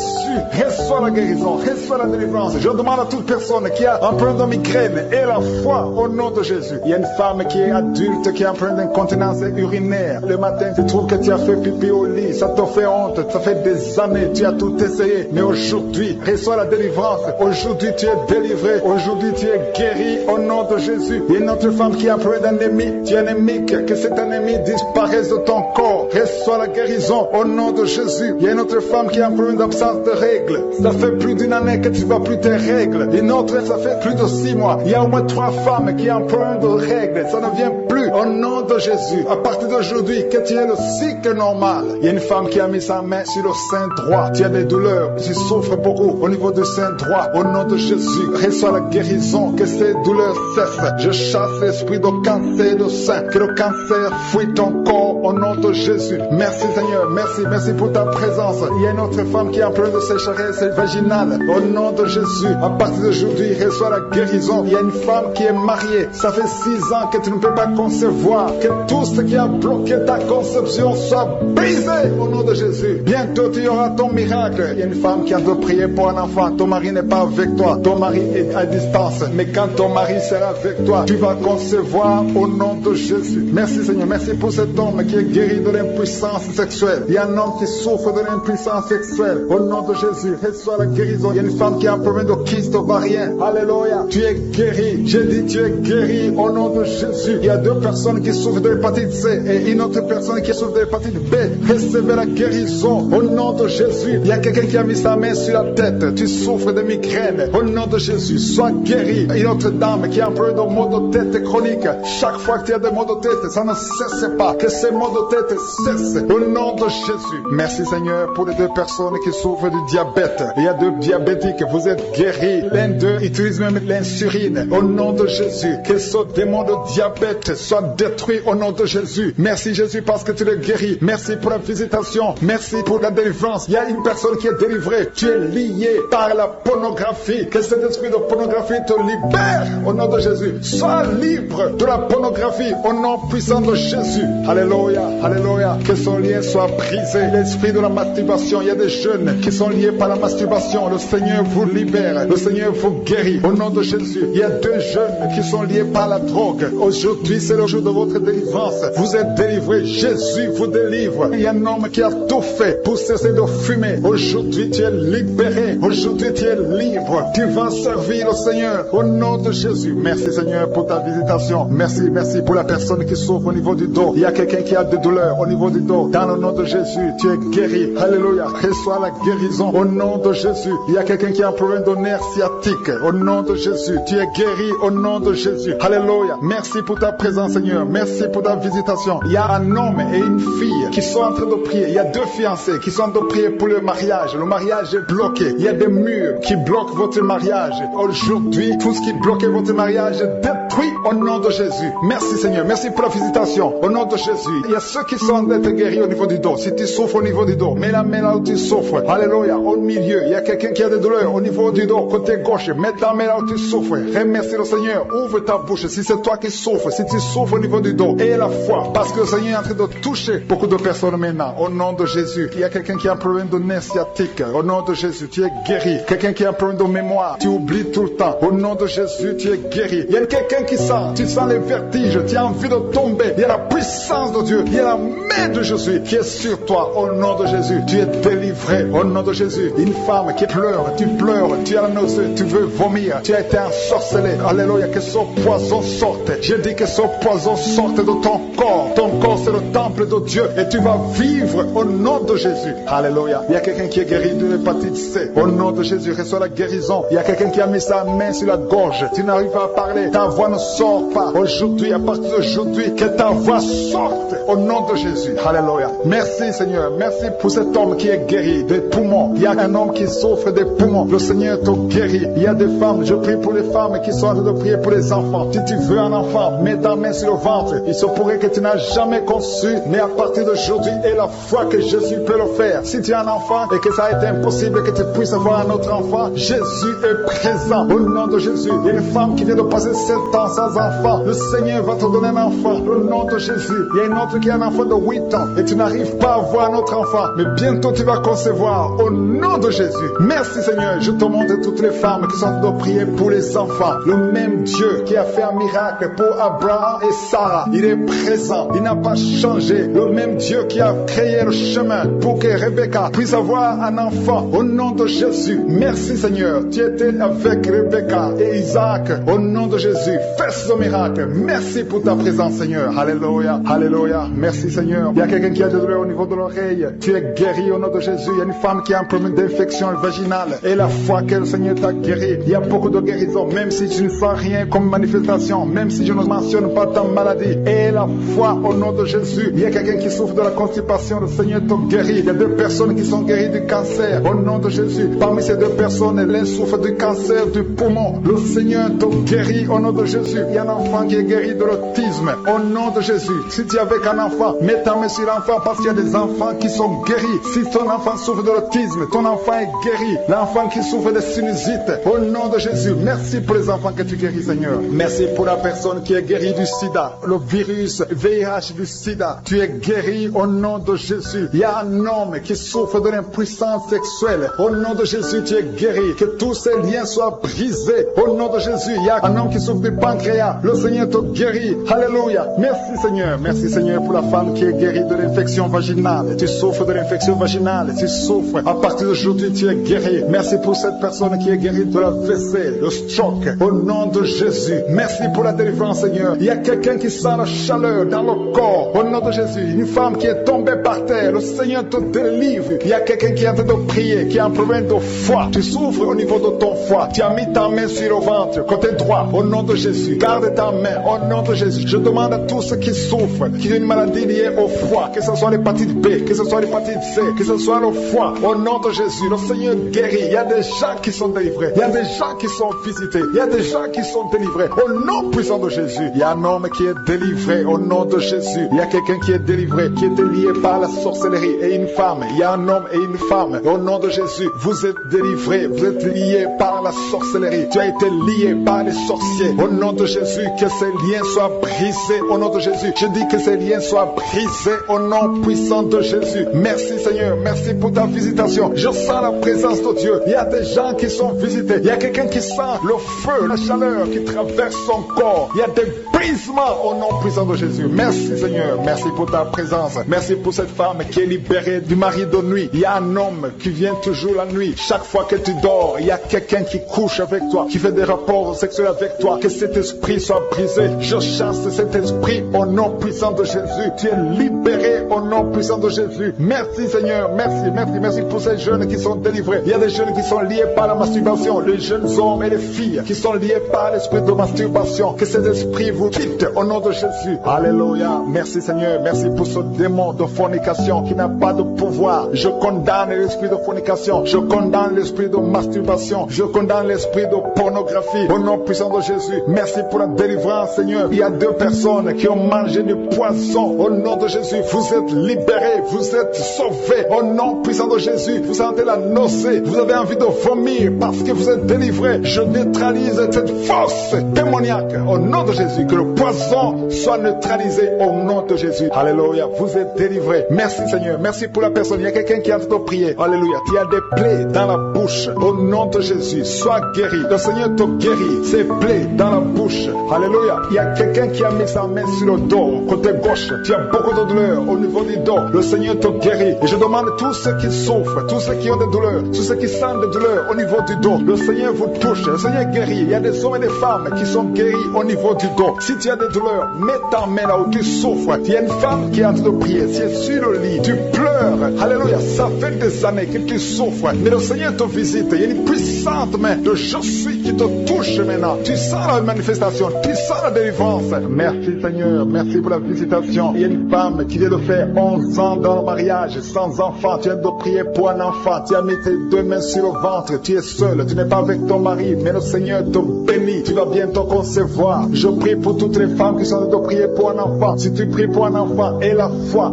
reçois la guérison. Reçois la délivrance. Je demande à toute personne qui a un problème de migraine et la foi au nom de Jésus. Il y a une femme qui est adulte qui a un problème d'incontinence urinaire. Le matin, tu trouves que tu as fait pipi au lit. Ça te fait honte. Ça fait des années. Tu as tout essayé. Mais aujourd'hui, reçois la délivrance. Aujourd'hui, tu es délivré. Aujourd'hui, tu es guéri au nom de Jésus. Il y a une autre femme qui a un problème d'anémie. Tu es anémique. Que cette anémie disparaisse de ton corps. Reçois la guérison au nom de Jésus. Il y a une autre femme qui a un problème d'absence de règles. Ça fait plus d'une année que tu ne vois plus tes règles. Une autre, ça fait plus de 6 mois. Il y a au moins 3 femmes qui ont un problème de règles. Ça ne vient plus au nom de Jésus. À partir d'aujourd'hui, que tu aies le cycle normal. Il y a une femme qui a mis sa main sur le sein droit. Tu as des douleurs. Tu souffres beaucoup au niveau du sein droit. Au nom de Jésus, reçois la guérison. Que ces douleurs cessent. Je chasse l'esprit de cancer de sein. Que le cancer fuit ton corps au nom de Jésus. Merci Seigneur. Merci pour ta présence. Il y a une autre femme qui a un problème de sécheresse vaginale. Au nom de Jésus, à partir d'aujourd'hui, reçois la guérison. Il y a une femme qui est mariée. Ça fait 6 ans que tu ne peux pas concevoir. Que tout ce qui a bloqué ta conception soit brisé au nom de Jésus. Bientôt tu auras ton miracle. Il y a une femme qui a de prier pour un enfant. Ton mari n'est pas avec toi. Ton mari est à distance. Mais quand ton mari sera avec toi, tu vas concevoir au nom de Jésus. Merci Seigneur. Merci pour cet homme qui est guéri de l'impuissance sexuelle. Il y a un homme qui souffre de l'impuissance sexuelle. Au nom de Jésus, reçois la guérison. Il y a une femme qui a un problème de kyste ovarien. Alléluia. Tu es guéri. J'ai dit tu es guéri au nom de Jésus. Il y a 2 personnes qui souffrent de l'hépatite C et une autre personne qui souffre de l'hépatite B. Recevez la guérison au nom de Jésus. Il y a quelqu'un qui a mis sa main sur la tête. Tu souffres de migraine. Au nom de Jésus, sois guéri. Une autre dame qui a un problème de maux de tête chronique. Chaque fois que tu as des maux de tête, ça ne cesse pas. Que ces maux de tête cessent au nom de Jésus. Merci Seigneur pour les 2 personnes qui souffrent du diabète. Il y a 2 diabétiques, vous êtes guéris. L'un d'eux utilise même l'insuline. Au nom de Jésus, que ce démon de diabète soit détruit au nom de Jésus. Merci Jésus parce que tu le guéris. Merci pour la visitation. Merci pour la délivrance. Il y a une personne qui est délivrée. Tu es lié par la pornographie. Que cet esprit de pornographie te libère au nom de Jésus. Sois libre de la pornographie au nom puissant de Jésus. Alléluia, alléluia. Que son lien soit brisé. L'esprit de la masturbation, il y a des jeunes qui sont liés par la masturbation. Le Seigneur vous libère, le Seigneur vous guérit. Au nom de Jésus, il y a 2 jeunes qui sont liés par la drogue. Aujourd'hui, c'est le jour de votre délivrance. Vous êtes délivrés. Jésus vous délivre. Il y a un homme qui a tout fait pour cesser de fumer. Aujourd'hui, tu es libéré. Aujourd'hui, tu es libre. Tu vas servir le Seigneur. Au nom de Jésus. Merci Seigneur pour ta visitation. Merci, merci pour la personne qui souffre au niveau du dos. Il y a quelqu'un qui a des douleurs au niveau du dos. Dans le nom de Jésus, tu es guéri. Alléluia. Reçois la guérison. Au nom de Jésus. Il y a quelqu'un qui a un problème de nerf sciatique. Au nom de Jésus, tu es guéri. Au nom de Jésus. Alléluia. Merci pour ta présence Seigneur. Merci pour ta visitation. Il y a un homme et une fille qui sont en train de prier. Il y a 2 fiancés qui sont en train de prier pour le mariage. Le mariage est bloqué. Il y a des murs qui bloquent votre mariage. Aujourd'hui, tout ce qui bloquait votre mariage est détruit au nom de Jésus. Merci Seigneur. Merci pour la visitation. Au nom de Jésus. Il y a ceux qui sont d'être guéris au niveau du dos. Si tu souffres au niveau du dos, mets la main là où tu souffres. Alléluia. Au milieu, il y a quelqu'un qui a des douleurs au niveau du dos, côté gauche. Mets ta main là où tu souffres. Remercie le Seigneur. Ouvre ta bouche. Si c'est toi qui souffres, si tu souffres au niveau du dos, aie la foi. Parce que le Seigneur est en train de toucher beaucoup de personnes maintenant. Au nom de Jésus. Il y a quelqu'un qui a un problème de nerf sciatique. Au nom de Jésus, tu es guéri. Quelqu'un qui a un problème de mémoire. Tu oublies tout le temps. Au nom de Jésus, tu es guéri. Il y a quelqu'un qui sent. Tu sens les vertiges. Tu as envie de tomber. Il y a la puissance de Dieu. Il y a la main de Jésus qui est sur toi. Au nom de Jésus, tu es délivré. Au nom de Jésus. Une femme qui pleure. Tu pleures. Tu as la nausée. Tu veux vomir. Tu as été ensorcelé. Alléluia. Que ce poison sorte. Je dis que ce poison sorte de ton corps. Ton corps, c'est le temple de Dieu. Et tu vas vivre au nom de Jésus. Alléluia. Il y a quelqu'un qui est guéri de l'hépatite C. Au nom de Jésus, reçois la guérison. Il y a quelqu'un qui a mis sa main sur la gorge. Tu n'arrives pas à parler. Ta voix ne sort pas. Aujourd'hui, à partir d'aujourd'hui, que ta voix sorte. Au nom de Jésus. Alléluia. Merci Seigneur. Merci pour cet homme qui est guéri des poumons. Il y a un homme qui souffre des poumons. Le Seigneur te guérit. Il y a des femmes. Je prie pour les femmes qui sont en train de prier pour les enfants. Si tu veux un enfant, mets ta main sur le ventre. Il se pourrait que tu n'as jamais conçu, mais à partir d'aujourd'hui, et la foi que Jésus peut le faire. Si tu as un enfant et que ça a été impossible que tu puisses avoir un autre enfant, Jésus est présent. Au nom de Jésus. Il y a une femme qui vient de passer 7 ans sans enfant. Le Seigneur va te donner un enfant. Au nom de Jésus. Il y a une autre qui a un enfant de 8 ans et tu n'arrives pas à avoir un autre enfant. Mais bientôt tu vas concevoir. Au nom de Jésus. Merci Seigneur. Je te montre toutes les femmes qui sont en train de prier pour les enfants. Le même Dieu qui a fait un miracle pour Abraham et Sarah. Il est présent. Il n'a pas changé. Le même Dieu qui a créé le chemin pour que Rebecca puisse avoir un enfant. Au nom de Jésus. Merci Seigneur. Tu étais avec Rebecca et Isaac. Au nom de Jésus. Fais ce miracle. Merci pour ta présence Seigneur. Alléluia. Alléluia. Merci Seigneur. Il y a quelqu'un qui a des douleurs au niveau de l'oreille. Tu es guéri au nom de Jésus. Il y a une femme qui a un problème d'infection vaginale. Et la foi que le Seigneur t'a guéri. Il y a beaucoup de guérisons. Même si tu ne sens rien comme manifestation. Même si je ne mentionne pas ta maladie. Et la foi au nom de Jésus. Il y a quelqu'un qui souffre de la constipation. Le Seigneur te guérit. Il y a 2 personnes qui sont guéries du cancer. Au nom de Jésus. Parmi ces 2 personnes, l'un souffre du cancer du poumon. Le Seigneur te guérit au nom de Jésus. Il y a un enfant qui est guéri de l'autisme. Au nom de Jésus. Si tu es avec un enfant, mets ta main sur l'enfant parce qu'il y a des enfants qui sont guéris. Si ton enfant souffre de l'autisme, ton enfant est guéri. L'enfant qui souffre de sinusite. Au nom de Jésus. Merci pour les enfants que tu guéris, Seigneur. Merci pour la personne qui est guérie du sida. Le virus VIH du sida. Tu es guéri au nom de Jésus. Il y a un homme qui souffre de l'impuissance sexuelle. Au nom de Jésus, tu es guéri. Que tous ces liens soient brisés. Au nom de Jésus, il y a un homme qui souffre du pancréas. Le Seigneur te guérit. Alléluia. Merci Seigneur. Merci Seigneur pour la femme qui est guérie de l'infection vaginale. Tu souffres de l'infection vaginale. Tu souffres. À partir d'aujourd'hui, tu es guéri. Merci pour cette personne qui est guérie de la WC, le stroke. Au nom de Jésus. Merci pour la délivrance Seigneur. Il y a quelqu'un qui sent la chaleur dans le corps. Au nom de Jésus. Une femme qui est tombée par terre. Le Seigneur te délivre. Il y a quelqu'un qui est en train de prier, qui a un problème de foie. Tu souffres au niveau de ton foie. Tu as mis ta main sur le ventre, côté droit. Au nom de Jésus. Garde ta main. Au nom de Jésus. Je demande à tous ceux qui souffrent, qui ont une maladie liée au foie, que ce soit l'hépatite B, que ce soit l'hépatite C, que ce soit le foie. Au nom de Jésus. Le Seigneur guérit. Il y a des gens qui sont délivrés. Il y a des gens qui sont visités. Il y a des gens qui sont délivrés. Au nom puissant de Jésus. Il y a un homme qui est délivré. Au nom de Jésus. Il y a quelqu'un qui est délivré, qui était lié par la sorcellerie. Et une femme. Il y a un homme et une femme. Au nom de Jésus. Vous êtes délivrés. Vous êtes liés par la sorcellerie. Tu as été lié par les sorciers. Au nom nom de Jésus, que ces liens soient brisés au nom de Jésus. Je dis que ces liens soient brisés au nom puissant de Jésus. Merci Seigneur, merci pour ta visitation. Je sens la présence de Dieu. Il y a des gens qui sont visités. Il y a quelqu'un qui sent le feu, la chaleur qui traverse son corps. Il y a des brisements au nom puissant de Jésus. Merci Seigneur, merci pour ta présence. Merci pour cette femme qui est libérée du mari de nuit. Il y a un homme qui vient toujours la nuit. Chaque fois que tu dors, il y a quelqu'un qui couche avec toi, qui fait des rapports sexuels avec toi. Que cet esprit soit brisé. Je chasse cet esprit au nom puissant de Jésus. Tu es libéré au nom puissant de Jésus. Merci Seigneur, merci pour ces jeunes qui sont délivrés. Il y a des jeunes qui sont liés par la masturbation, les jeunes hommes et les filles qui sont liés par l'esprit de masturbation. Que cet esprit vous quitte au nom de Jésus. Alléluia. Merci Seigneur, merci pour ce démon de fornication qui n'a pas de pouvoir. Je condamne l'esprit de fornication, je condamne l'esprit de masturbation, je condamne l'esprit de pornographie au nom puissant de Jésus. Merci pour la délivrance Seigneur. Il y a 2 personnes qui ont mangé du poisson au nom de Jésus. Vous êtes libérés, vous êtes sauvés au nom puissant de Jésus. Vous sentez la nausée, vous avez envie de vomir parce que vous êtes délivrés. Je neutralise cette force démoniaque au nom de Jésus. Que le poison soit neutralisé au nom de Jésus. Alléluia, vous êtes délivrés. Merci Seigneur, merci pour la personne. Il y a quelqu'un qui est en train de prier. Alléluia, il y a des plaies dans la bouche au nom de Jésus. Sois guéri, le Seigneur te guérit. Ces plaies dans la bouche. Alléluia, il y a quelqu'un qui a mis sa main sur le dos, côté gauche. Tu as beaucoup de douleurs au niveau du dos. Le Seigneur te guérit. Et je demande à tous ceux qui souffrent, tous ceux qui ont des douleurs, tous ceux qui sentent des douleurs au niveau du dos. Le Seigneur vous touche, le Seigneur guérit. Il y a des hommes et des femmes qui sont guéris au niveau du dos. Si tu as des douleurs, mets ta main là où tu souffres. Il y a une femme qui est en train de prier. Si elle est sur le lit, tu pleures. Alléluia, ça fait des années que tu souffres. Mais le Seigneur te visite. Il y a une puissante main de je suis qui te touche maintenant. Tu sens la manifestation, tu sens la délivrance. Merci Seigneur, merci pour la visitation. Il y a une femme qui vient de faire 11 ans dans le mariage, sans enfant. Tu viens de prier pour un enfant. Tu as mis tes 2 mains sur le ventre. Tu es seul, tu n'es pas avec ton mari, mais le Seigneur te bénit. Tu vas bientôt concevoir. Je prie pour toutes les femmes qui sont en train de prier pour un enfant. Si tu pries pour un enfant, et la foi,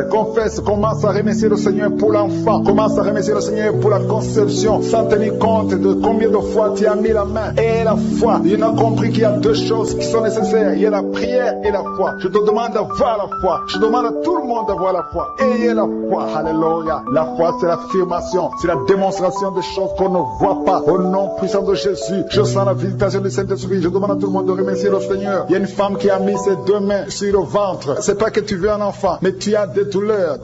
confesse, commence à remercier le Seigneur pour l'enfant. Commence à remercier le Seigneur pour la conception, sans tenir compte de combien de fois tu as mis la main. Et la foi, il a compris qu'il y a 2 choses qui sont nécessaires. Il y a la prière et la foi. Je te demande d'avoir la foi. Je demande à tout le monde d'avoir la foi. Ayez la foi. Alléluia. La foi, c'est l'affirmation, c'est la démonstration des choses qu'on ne voit pas. Au nom puissant de Jésus, je sens la visitation du Saint-Esprit. Je demande à tout le monde de remercier le Seigneur. Il y a une femme qui a mis ses 2 mains sur le ventre. C'est pas que tu veux un enfant, mais tu as des douleurs,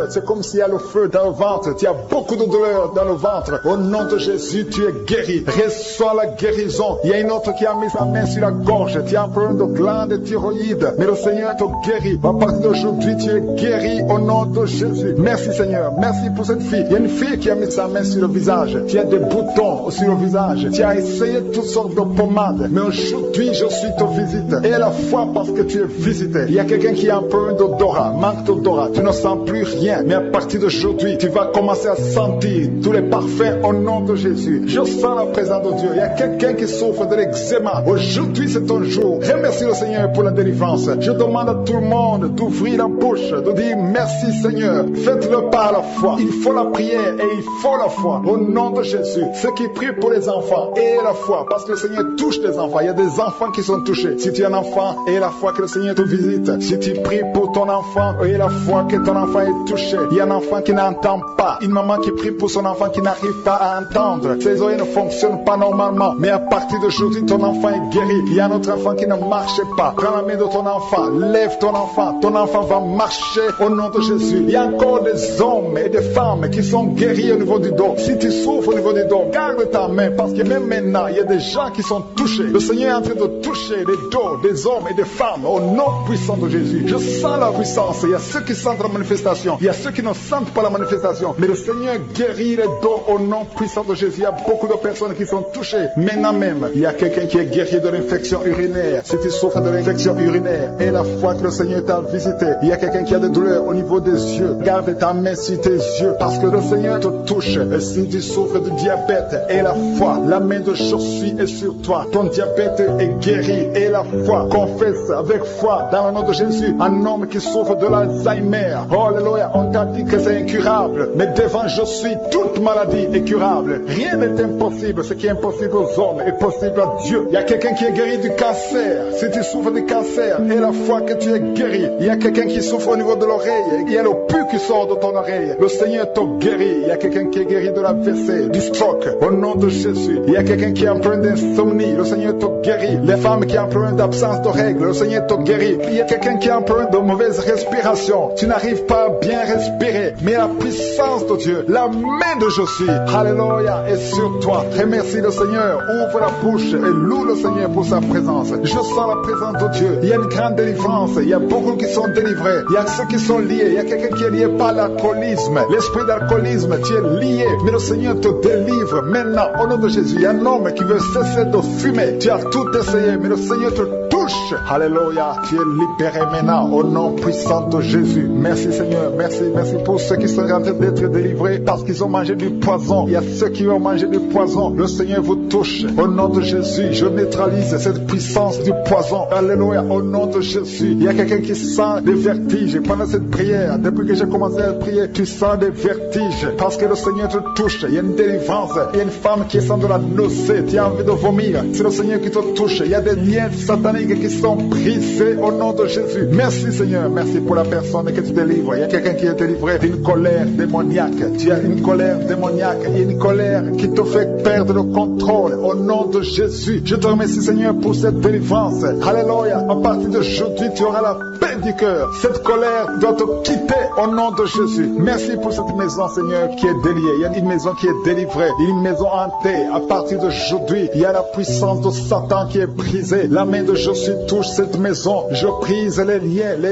C'est comme s'il y a le feu dans le ventre. Tu as beaucoup de douleurs dans le ventre. Au nom de Jésus, tu es guéri. Reçois la guérison. Il y a une autre qui a mis sa main sur la gorge. Tu as un problème de glande thyroïde, mais le Seigneur te guérit. À partir d'aujourd'hui, tu es guéri au nom de Jésus. Merci Seigneur, merci pour cette fille. Il y a une fille qui a mis sa main sur le visage. Tu as des boutons sur le visage. Tu as essayé toutes sortes de pommades, mais aujourd'hui, je suis te visite. Et la foi parce que tu es visité. Il y a quelqu'un qui a un problème d'odorat, manque d'odorat. Tu ne sens plus rien, mais à partir d'aujourd'hui, tu vas commencer à sentir tous les parfums au nom de Jésus. Je sens la présence de Dieu. Il y a quelqu'un qui souffre de l'eczéma. Aujourd'hui, c'est ton jour. Remercie le Seigneur pour la délivrance. Je demande à tout le monde d'ouvrir la bouche, de dire merci Seigneur. Faites-le par la foi. Il faut la prière et il faut la foi. Au nom de Jésus. Ceux qui prient pour les enfants, aie la foi. Parce que le Seigneur touche les enfants. Il y a des enfants qui sont touchés. Si tu es un enfant, aie la foi que le Seigneur te visite. Si tu pries pour ton enfant, aie la foi que ton enfant est touché. Il y a un enfant qui n'entend pas. Une maman qui prie pour son enfant qui n'arrive pas à entendre. Ses oreilles ne fonctionnent pas normalement. Mais à partir d'aujourd'hui, ton enfant est guéri. Il y a un autre enfant qui ne marche pas. Prends la main de ton enfant. Lève ton enfant. Ton enfant va marcher au nom de Jésus. Il y a encore des hommes et des femmes qui sont guéris au niveau du dos. Si tu souffres au niveau du dos, garde ta main. Parce que même maintenant, il y a des gens qui sont touchés. Le Seigneur est en train de toucher les dos des hommes et des femmes au nom puissant de Jésus. Je sens la puissance. Il y a ceux qui sentent la manifestation. Il y a ceux qui ne sentent pas la manifestation. Mais le Seigneur guérit les dos au nom puissant de Jésus. Il y a beaucoup de personnes qui sont touchées. Maintenant même, il y a quelqu'un qui est guéri de l'infection urinaire. Si tu souffres de l'infection urinaire et la foi que le Seigneur t'a visité, il y a quelqu'un qui a des douleurs au niveau des yeux. Garde ta main sur tes yeux parce que le Seigneur te touche. Et si tu souffres de diabète et la foi, la main de je suis est sur toi. Ton diabète est guéri et la foi. Confesse avec foi dans le nom de Jésus. Un homme qui souffre de l'Alzheimer. Oh alléluia, on t'a dit que c'est incurable. Mais devant je suis, toute maladie est curable. Rien n'est impossible. Ce qui est impossible impossible aux hommes est possible à Dieu. Il y a quelqu'un qui est guéri du cancer. Si tu souffres du cancer et la foi que tu es guéri, il y a quelqu'un qui souffre au niveau de l'oreille. Il y a le pu qui sort de ton oreille. Le Seigneur te guérit. Il y a quelqu'un qui est guéri de la WC, du stroke, au nom de Jésus. Il y a quelqu'un qui a un problème d'insomnie. Le Seigneur te guérit. Les femmes qui ont un problème d'absence de règles, le Seigneur te guérit. Il y a quelqu'un qui a un problème de mauvaise respiration. Tu n'arrives pas à bien respirer, mais la puissance de Dieu, la main de Jésus, alléluia, est sur toi. Remercie le Seigneur, ouvre la bouche et loue le Seigneur pour sa présence. Je sens la présence de Dieu. Il y a une grande délivrance. Il y a beaucoup qui sont délivrés. Il y a ceux qui sont liés. Il y a quelqu'un qui est lié par l'alcoolisme. L'esprit d'alcoolisme, tu es lié. Mais le Seigneur te délivre maintenant au nom de Jésus. Il y a un homme qui veut cesser de fumer. Tu as tout essayé, mais le Seigneur te touche. Alléluia, tu es libéré maintenant au nom puissant de Jésus. Merci Seigneur, merci pour ceux qui sont en train d'être délivrés parce qu'ils ont mangé du poison. Il y a ceux qui ont mangé du poison. Le Seigneur vous touche au nom de Jésus. Je neutralise cette puissance du poison. Alléluia, au nom de Jésus. Il y a quelqu'un qui sent des vertiges pendant cette prière. Depuis que j'ai commencé à prier, tu sens des vertiges parce que le Seigneur te touche. Il y a une délivrance. Il y a une femme qui sent de la nausée. Tu as envie de vomir. C'est le Seigneur qui te touche. Il y a des liens sataniques qui sont brisés au nom de Jésus. Merci Seigneur. Merci pour la personne que tu délivres. Il y a quelqu'un qui est délivré d'une colère démoniaque. Tu as une colère démoniaque. Il y a une colère qui te fait perdre le contrôle au nom de Jésus. Je te remercie Seigneur pour cette délivrance. Alléluia. À partir d'aujourd'hui, tu auras la paix du cœur. Cette colère doit te quitter au nom de Jésus. Merci pour cette maison Seigneur qui est déliée. Il y a une maison qui est délivrée. Il y a une maison hantée. À partir d'aujourd'hui, il y a la puissance de Satan qui est brisée. La main de Jésus touche cette maison. Je brise les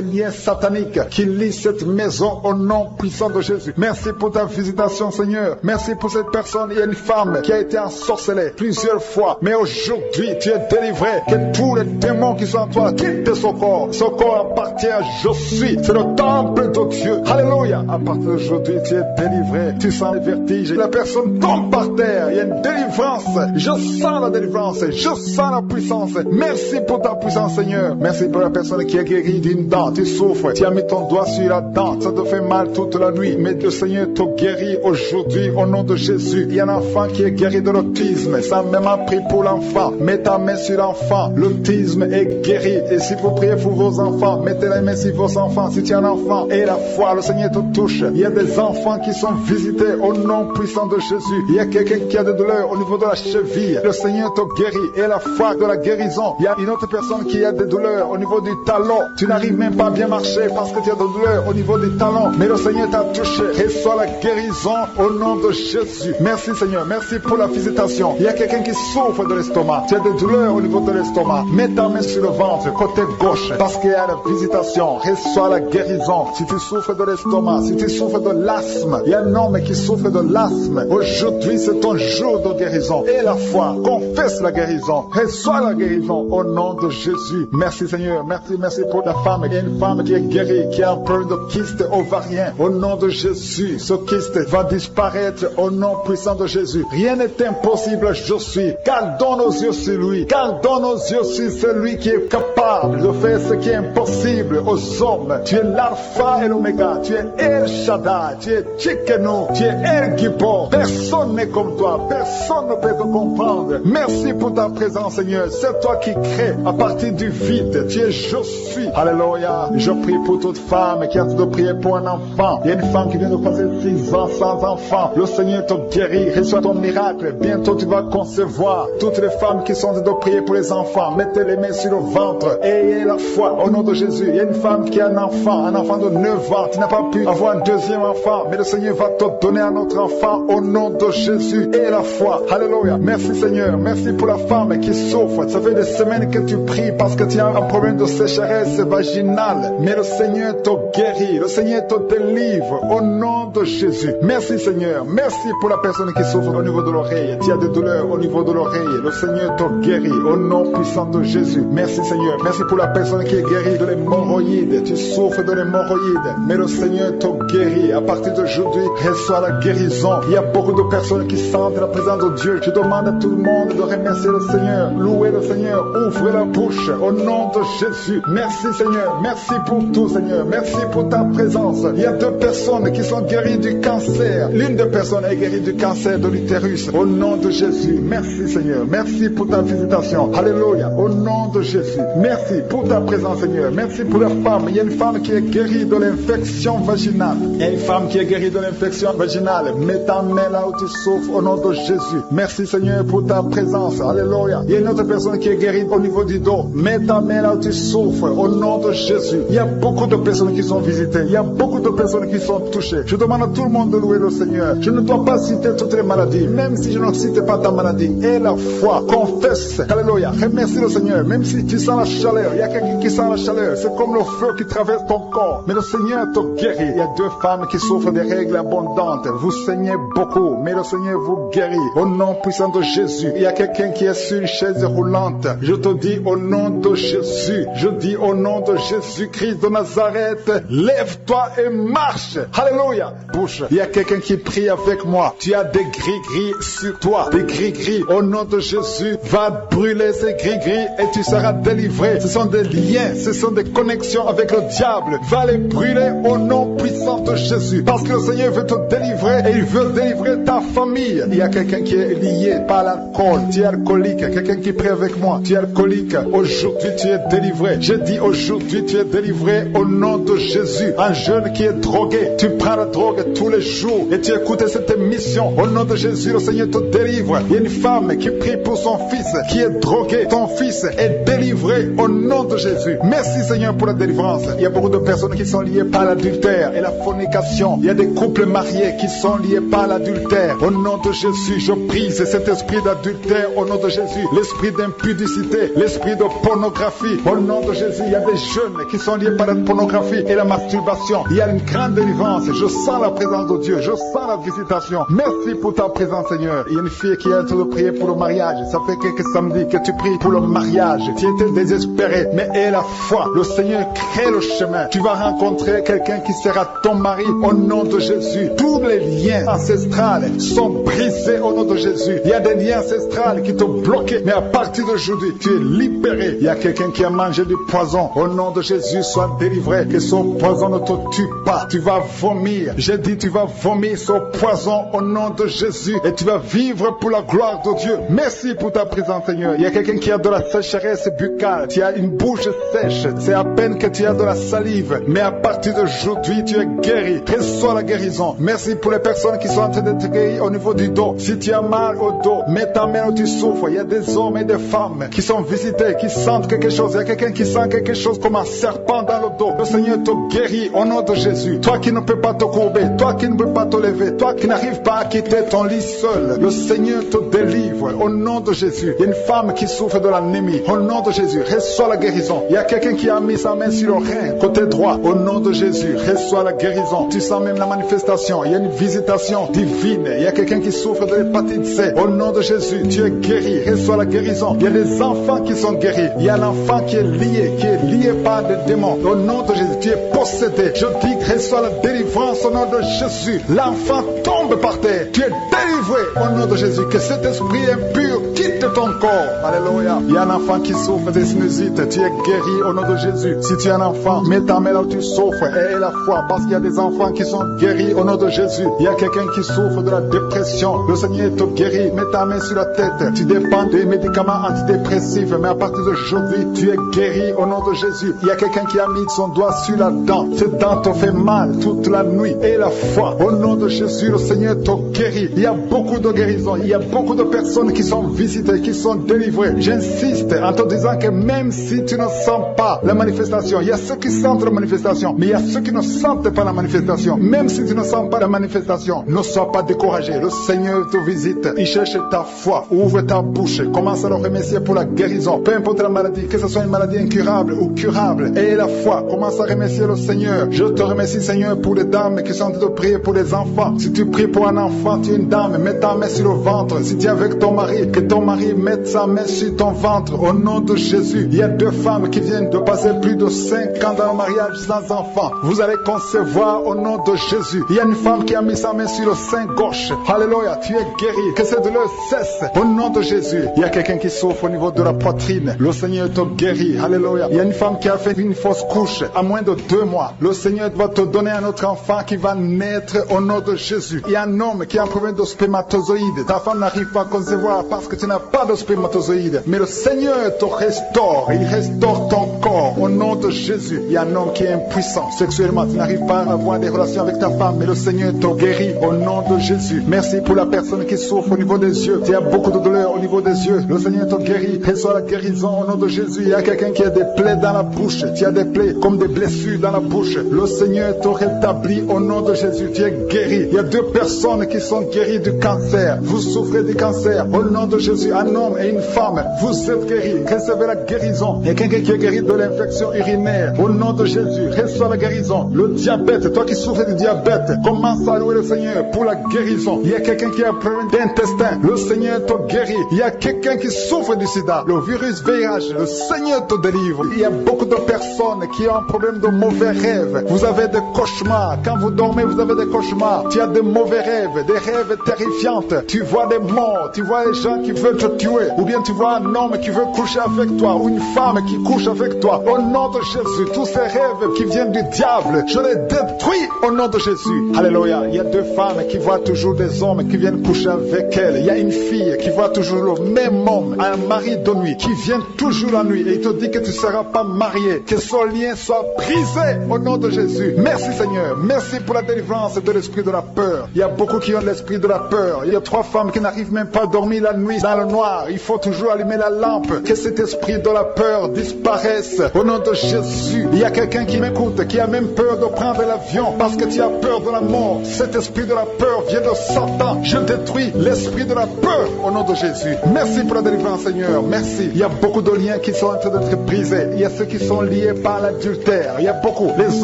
liens sataniques qui lient cette maison au nom puissant de Jésus. Merci pour ta visitation Seigneur. Merci pour cette personne. Il y a une femme qui a été ensorcelée plusieurs fois. Mais aujourd'hui, tu es délivré. Que tous les démons qui sont en toi quittent son corps. Son corps appartient à Jésus. C'est le temple de Dieu. Alléluia. À partir d'aujourd'hui, tu es délivré. Tu sens les vertiges. La personne tombe par terre. Il y a une délivrance. Je sens la délivrance. Je sens la puissance. Merci pour ta puissance Seigneur. Merci pour la personne qui est guérie d'une dent. Tu souffres. Tu as mis ton doigt sur la dent. Ça te fait mal toute la nuit. Mais le Seigneur te guérit aujourd'hui au nom de Jésus. Il y a un enfant qui est guéri de l'autisme. Ça m'a même pris pour l'enfant. Mets ta main sur l'enfant. L'autisme est guéri. Et si vous priez pour vos enfants, mettez la main sur vos enfants. Si tu es un enfant et la foi, le Seigneur te touche. Il y a des enfants qui sont visités au nom puissant de Jésus. Il y a quelqu'un qui a des douleurs au niveau de la cheville. Le Seigneur te guérit. Et la foi de la guérison. Il y a une autre personne qui a des douleurs au niveau du talon. Tu n'arrives même pas à bien marcher parce que tu as des douleurs au niveau du talon. Mais le Seigneur t'a touché. Reçois la guérison au nom de Jésus. Merci Seigneur. Merci pour la visitation. Il y a quelqu'un qui souffre de l'estomac. Tu as des douleurs au niveau de l'estomac. Mets ta main sur le ventre, côté gauche. Parce qu'il y a la visitation. Reçois la guérison. Si tu souffres de l'estomac, si tu souffres de l'asthme, il y a un homme qui souffre de l'asthme. Aujourd'hui, c'est ton jour de guérison. Et la foi, confesse la guérison. Reçois la guérison au nom de Jésus. Merci Seigneur. Merci pour la femme. Il y a une femme qui est guérie, qui a un problème de kyste ovarien. Au nom de Jésus, ce kyste va disparaître au nom puissant de Jésus. Rien n'est impossible, je suis. Gardons nos yeux sur lui. Gardons nos yeux sur celui qui est capable de faire ce qui est impossible aux hommes. Tu es l'alpha et l'oméga. Tu es El Shaddai. Tu es Tchikenu. Tu es El Gibor. Personne n'est comme toi. Personne ne peut te comprendre. Merci pour ta présence, Seigneur. C'est toi qui crée à partir du vide. Tu es je suis. Alléluia. Je prie pour toute femme qui a de prier pour un enfant. Il y a une femme qui vient de passer 6 ans sans enfant. Le Seigneur te guérit. Reçois ton miracle. Bientôt tu vas concevoir. Toutes les femmes qui sont de prier pour les enfants, mettez les mains sur le ventre. Ayez la foi au nom de Jésus. Il y a une femme qui a un enfant de 9 ans. Tu n'as pas pu avoir un deuxième enfant, mais le Seigneur va te donner un autre enfant au nom de Jésus. Et la foi. Alléluia. Merci Seigneur. Merci pour la femme qui souffre. Ça fait des semaines que tu pries parce que tu as un problème de sécheresse vaginale. Mais le Seigneur te guérit. Le Seigneur te délivre au nom de Jésus. Merci Seigneur. Merci pour la personne qui souffre au niveau de l'oreille. Tu as des douleurs au niveau de l'oreille. Le Seigneur te guérit au nom puissant de Jésus. Merci Seigneur. Merci pour la personne qui est guérie de l'hémorroïde. Tu souffres de l'hémorroïde, mais le Seigneur te guérit. À partir d'aujourd'hui, reçois la guérison. Il y a beaucoup de personnes qui sentent la présence de Dieu. Je demande à tout le monde de remercier le Seigneur, louer le Seigneur, ouvre la bouche au nom de Jésus. Merci Seigneur, merci pour tout Seigneur, merci pour ta présence. Il y a 2 personnes qui sont guéries du cancer. L'une des personnes est guérie du cancer de l'utérus. Au nom de Jésus, merci Seigneur, merci pour ta visitation. Alléluia, au nom de Jésus. Merci pour ta présence Seigneur, merci pour la femme. Il y a une femme qui est guérie de l'infection vaginale. Il y a une femme qui est guérie de l'infection vaginale. Mets ta main là où tu souffres au nom de Jésus. Merci Seigneur pour ta présence. Alléluia. Il y a une autre personne qui est guérie au niveau du dos. Mets ta main là où tu souffres au nom de Jésus. Il y a beaucoup de personnes qui sont visitées. Il y a beaucoup de personnes qui sont touchées. Je demande à tout le monde de louer le Seigneur. Je ne dois pas citer toutes les maladies, même si je ne cite pas ta maladie. Et la foi, confesse. Alléluia. Remercie le Seigneur. Même si tu sens la chaleur, il y a quelqu'un qui sent la chaleur. C'est comme le feu qui traverse ton corps. Mais le Seigneur te guérit. Il y a 2 femmes qui souffrent des règles abondantes. Vous saignez beaucoup, mais le Seigneur vous guérit. Au nom puissant de Jésus. Il y a quelqu'un qui est sur une chaise roulante. Je te dis au nom de Jésus. Je dis au nom de Jésus-Christ de Nazareth, lève-toi et marche. Alléluia. Bouche. Il y a quelqu'un qui prie avec moi. Tu as des gris-gris sur toi. Des gris-gris. Au nom de Jésus, va brûler ces gris-gris et tu seras délivré. Ce sont des liens. Ce sont des connexions avec le diable. Va les brûler au nom puissant de Jésus. Parce que le Seigneur veut te délivrer et il veut délivrer ta famille. Il y a quelqu'un qui est lié par l'alcool. Tu es alcoolique. Quelqu'un qui prie avec moi. Tu es alcoolique. Aujourd'hui, tu es délivré. Je dis aujourd'hui, tu es délivré au nom de Jésus. Un jeune qui est drogué. Tu prends la drogue tous les jours et tu écoutes cette émission. Au nom de Jésus, le Seigneur te délivre. Il y a une femme qui prie pour son fils qui est drogué. Ton fils est délivré au nom de Jésus. Merci Seigneur pour la délivrance. Il y a beaucoup de personnes qui sont liées par l'adultère et la fornication. Il y a des couples mariés qui sont liés par l'adultère. Au nom de Jésus, je brise cet esprit d'adultère au nom de Jésus. L'esprit d'impudicité, l'esprit de pornographie. Au nom de Jésus, il y a des jeunes qui sont liés par la pornographie et la masturbation. Il y a une grande délivrance. Je sens la présence de Dieu. Je sens la visitation. Merci pour ta présence Seigneur. Il y a une fille qui est en train de prier pour le mariage. Ça fait quelques samedis que tu pries pour le mariage. Tu étais désespéré, mais aie la foi. Le Seigneur crée le chemin. Tu vas rencontrer quelqu'un qui sera ton mari au nom de Jésus. Tous les liens ancestrales sont brisés au nom de Jésus. Il y a des liens ancestrales qui t'ont bloqué, mais à partir d'aujourd'hui, tu es libéré. Il y a quelqu'un qui a mangé du poison. Au nom de Jésus, sois délivré. Que son poison ne te tue pas. Tu vas vomir. J'ai dit, tu vas vomir ce poison au nom de Jésus et tu vas vivre pour la gloire de Dieu. Merci pour ta présence, Seigneur. Il y a quelqu'un qui a de la sécheresse buccale. Tu as une bouche sèche. C'est à peine que tu as de la salive. Mais à partir d'aujourd'hui, tu es guéri. Reçois la guérison. Merci pour les personnes qui sont en train d'être guéries au niveau du dos. Si tu as mal au dos, mets ta main où tu souffres. Il y a des hommes et des femmes qui sont visités, qui sentent quelque chose. Il y a quelqu'un qui sent quelque chose comme un serpent dans le dos. Le Seigneur te guérit au nom de Jésus. Toi qui ne peux pas te courber, toi qui ne peux pas te lever, toi qui n'arrives pas à quitter ton lit seul, le Seigneur te délivre au nom de Jésus. Il y a une femme qui souffre de l'anémie. Au nom de Jésus, reçois la guérison. Il y a quelqu'un qui a mis sa main sur le rein, côté droit. Au nom de Jésus, reçois la guérison. Tu sens même la manifestation. Il y a une visitation divine. Il y a quelqu'un qui souffre de l'hépatite C. Au nom de Jésus, tu es guéri. Reçois la guérison. Il y a des enfants qui sont guéris. Il y a l'enfant qui est lié par des démons. Au nom de Jésus, tu es possédé. Je dis, reçois la délivrance au nom de Jésus. L'enfant tombe par terre. Tu es délivré au nom de Jésus. Que cet esprit impur quitte ton corps. Alléluia. Il y a un enfant qui souffre des sinusites. Tu es guéri au nom de Jésus. Si tu es un enfant, mets ta main là où tu souffres et aie la foi. Parce qu'il y a des enfants qui sont guéris au nom de Jésus. Il y a quelqu'un qui souffre de la dépression. Le Seigneur te guérit. Mets ta main sur la tête. Tu dépends des médicaments antidépressifs. Mais à partir d'aujourd'hui, tu es guéri au nom de Jésus. Il y a quelqu'un qui a mis son doigt sur la dent. Cette dent te fait mal toute la nuit. Et la foi. Au nom de Jésus, le Seigneur te guérit. Il y a beaucoup de guérisons. Il y a beaucoup de personnes qui sont visitées, qui sont délivrées. J'insiste en te disant que même si tu ne sens pas la manifestation, il y a ceux qui sentent la manifestation, mais il y a ceux qui ne sentent pas la manifestation. Même si tu ne sens pas la manifestation, ne sois pas découragé. Le Seigneur te visite. Il cherche ta foi. Ouvre ta bouche. Commence à le remercier pour la guérison. Peu importe la maladie, que ce soit une maladie incurable ou curable. Et la foi. Commence à remercier le Seigneur. Je te remercie, Seigneur, pour les dames qui sont en train de prier pour les enfants. Si tu pries pour un enfant, tu es une dame, mets ta main sur le ventre. Si tu es avec ton mari, que ton mari mette sa main sur ton ventre. Au nom de Jésus, Il y a 2 femmes qui viennent de passer plus de 5 ans dans le mariage sans enfant. Vous allez concevoir au nom de Jésus. Il y a une femme qui a mis sa main sur le sein gauche. Alléluia, tu es guéri. Que cette douleur cesse au nom de Jésus. Il y a quelqu'un qui souffre au niveau de la poitrine. Le Seigneur te guérit. Alléluia. Il y a une femme qui a fait une fausse couche à moins de 2 mois. Le Seigneur va te donner un autre enfant qui va naître au nom de Jésus. Il y a un homme qui a un problème de spermatozoïde. Ta femme n'arrive pas à concevoir parce que tu n'as pas de spermatozoïde. Mais le Seigneur te restaure. Il restaure ton corps au nom de Jésus. Il y a un homme qui est impuissant sexuellement. Tu n'arrives pas à avoir des relations avec ta femme. Mais le Seigneur te guérit au nom de Jésus. Merci pour la personne qui souffre au niveau des yeux. Tu as beaucoup de douleur au niveau des yeux. Le Seigneur te guérit. Reçois la guérison au nom de Jésus. Il y a quelqu'un qui a des plaies dans la bouche. Tu as des plaies comme des blessures dans la bouche. Le Seigneur te rétablit au nom de Jésus. Tu es guéri. Il y a 2 personnes qui sont guéries du cancer. Vous souffrez du cancer. Au nom de Jésus, un homme et une femme, vous êtes guéris. Recevez la guérison. Il y a quelqu'un qui est guéri de l'infection urinaire. Au nom de Jésus, reçois la guérison. Le diabète, toi qui souffres du diabète, commence à louer le Seigneur pour la guérison. Il y a quelqu'un qui a un problème d'intestin. Le Seigneur te guérit. Il y a quelqu'un qui souffre du sida, le virus VIH. Le Seigneur te délivre. Il y a beaucoup de personnes qui ont un problème de mauvais rêves. Vous avez des cauchemars. Quand vous dormez, vous avez des cauchemars. Tu as de mauvais rêves, des rêves terrifiants. Tu vois des morts, tu vois les gens qui veulent te tuer. Ou bien tu vois un homme qui veut coucher avec toi, ou une femme qui couche avec toi. Au nom de Jésus, tous ces rêves qui viennent du diable, je les détruis au nom de Jésus. Alléluia. Il y a 2 femmes qui voient toujours des hommes qui viennent coucher avec elles. Il y a une fille qui voit toujours le même homme, un mari de nuit, qui vient toujours la nuit et il te dit que tu ne seras pas marié, que son lien soit brisé au nom de Jésus. Merci Seigneur. Merci pour la délivrance de l'esprit de la peur. Il y a beaucoup qui ont l'esprit de la peur. Il y a 3 femmes qui n'arrivent même pas à dormir la nuit dans le noir. Il faut toujours allumer la lampe. Que cet esprit de la peur disparaisse au nom de Jésus. Il y a quelqu'un qui m'écoute, qui a même peur de prendre l'avion parce que tu as peur de la mort. Cet esprit de la peur vient de Satan. Je détruis l'esprit de la peur au nom de Jésus. Merci pour la délivrance Seigneur. Merci. Il y a beaucoup de liens qui sont en train d'être brisés. Il y a ceux qui sont liés par l'adultère. Il y a beaucoup, les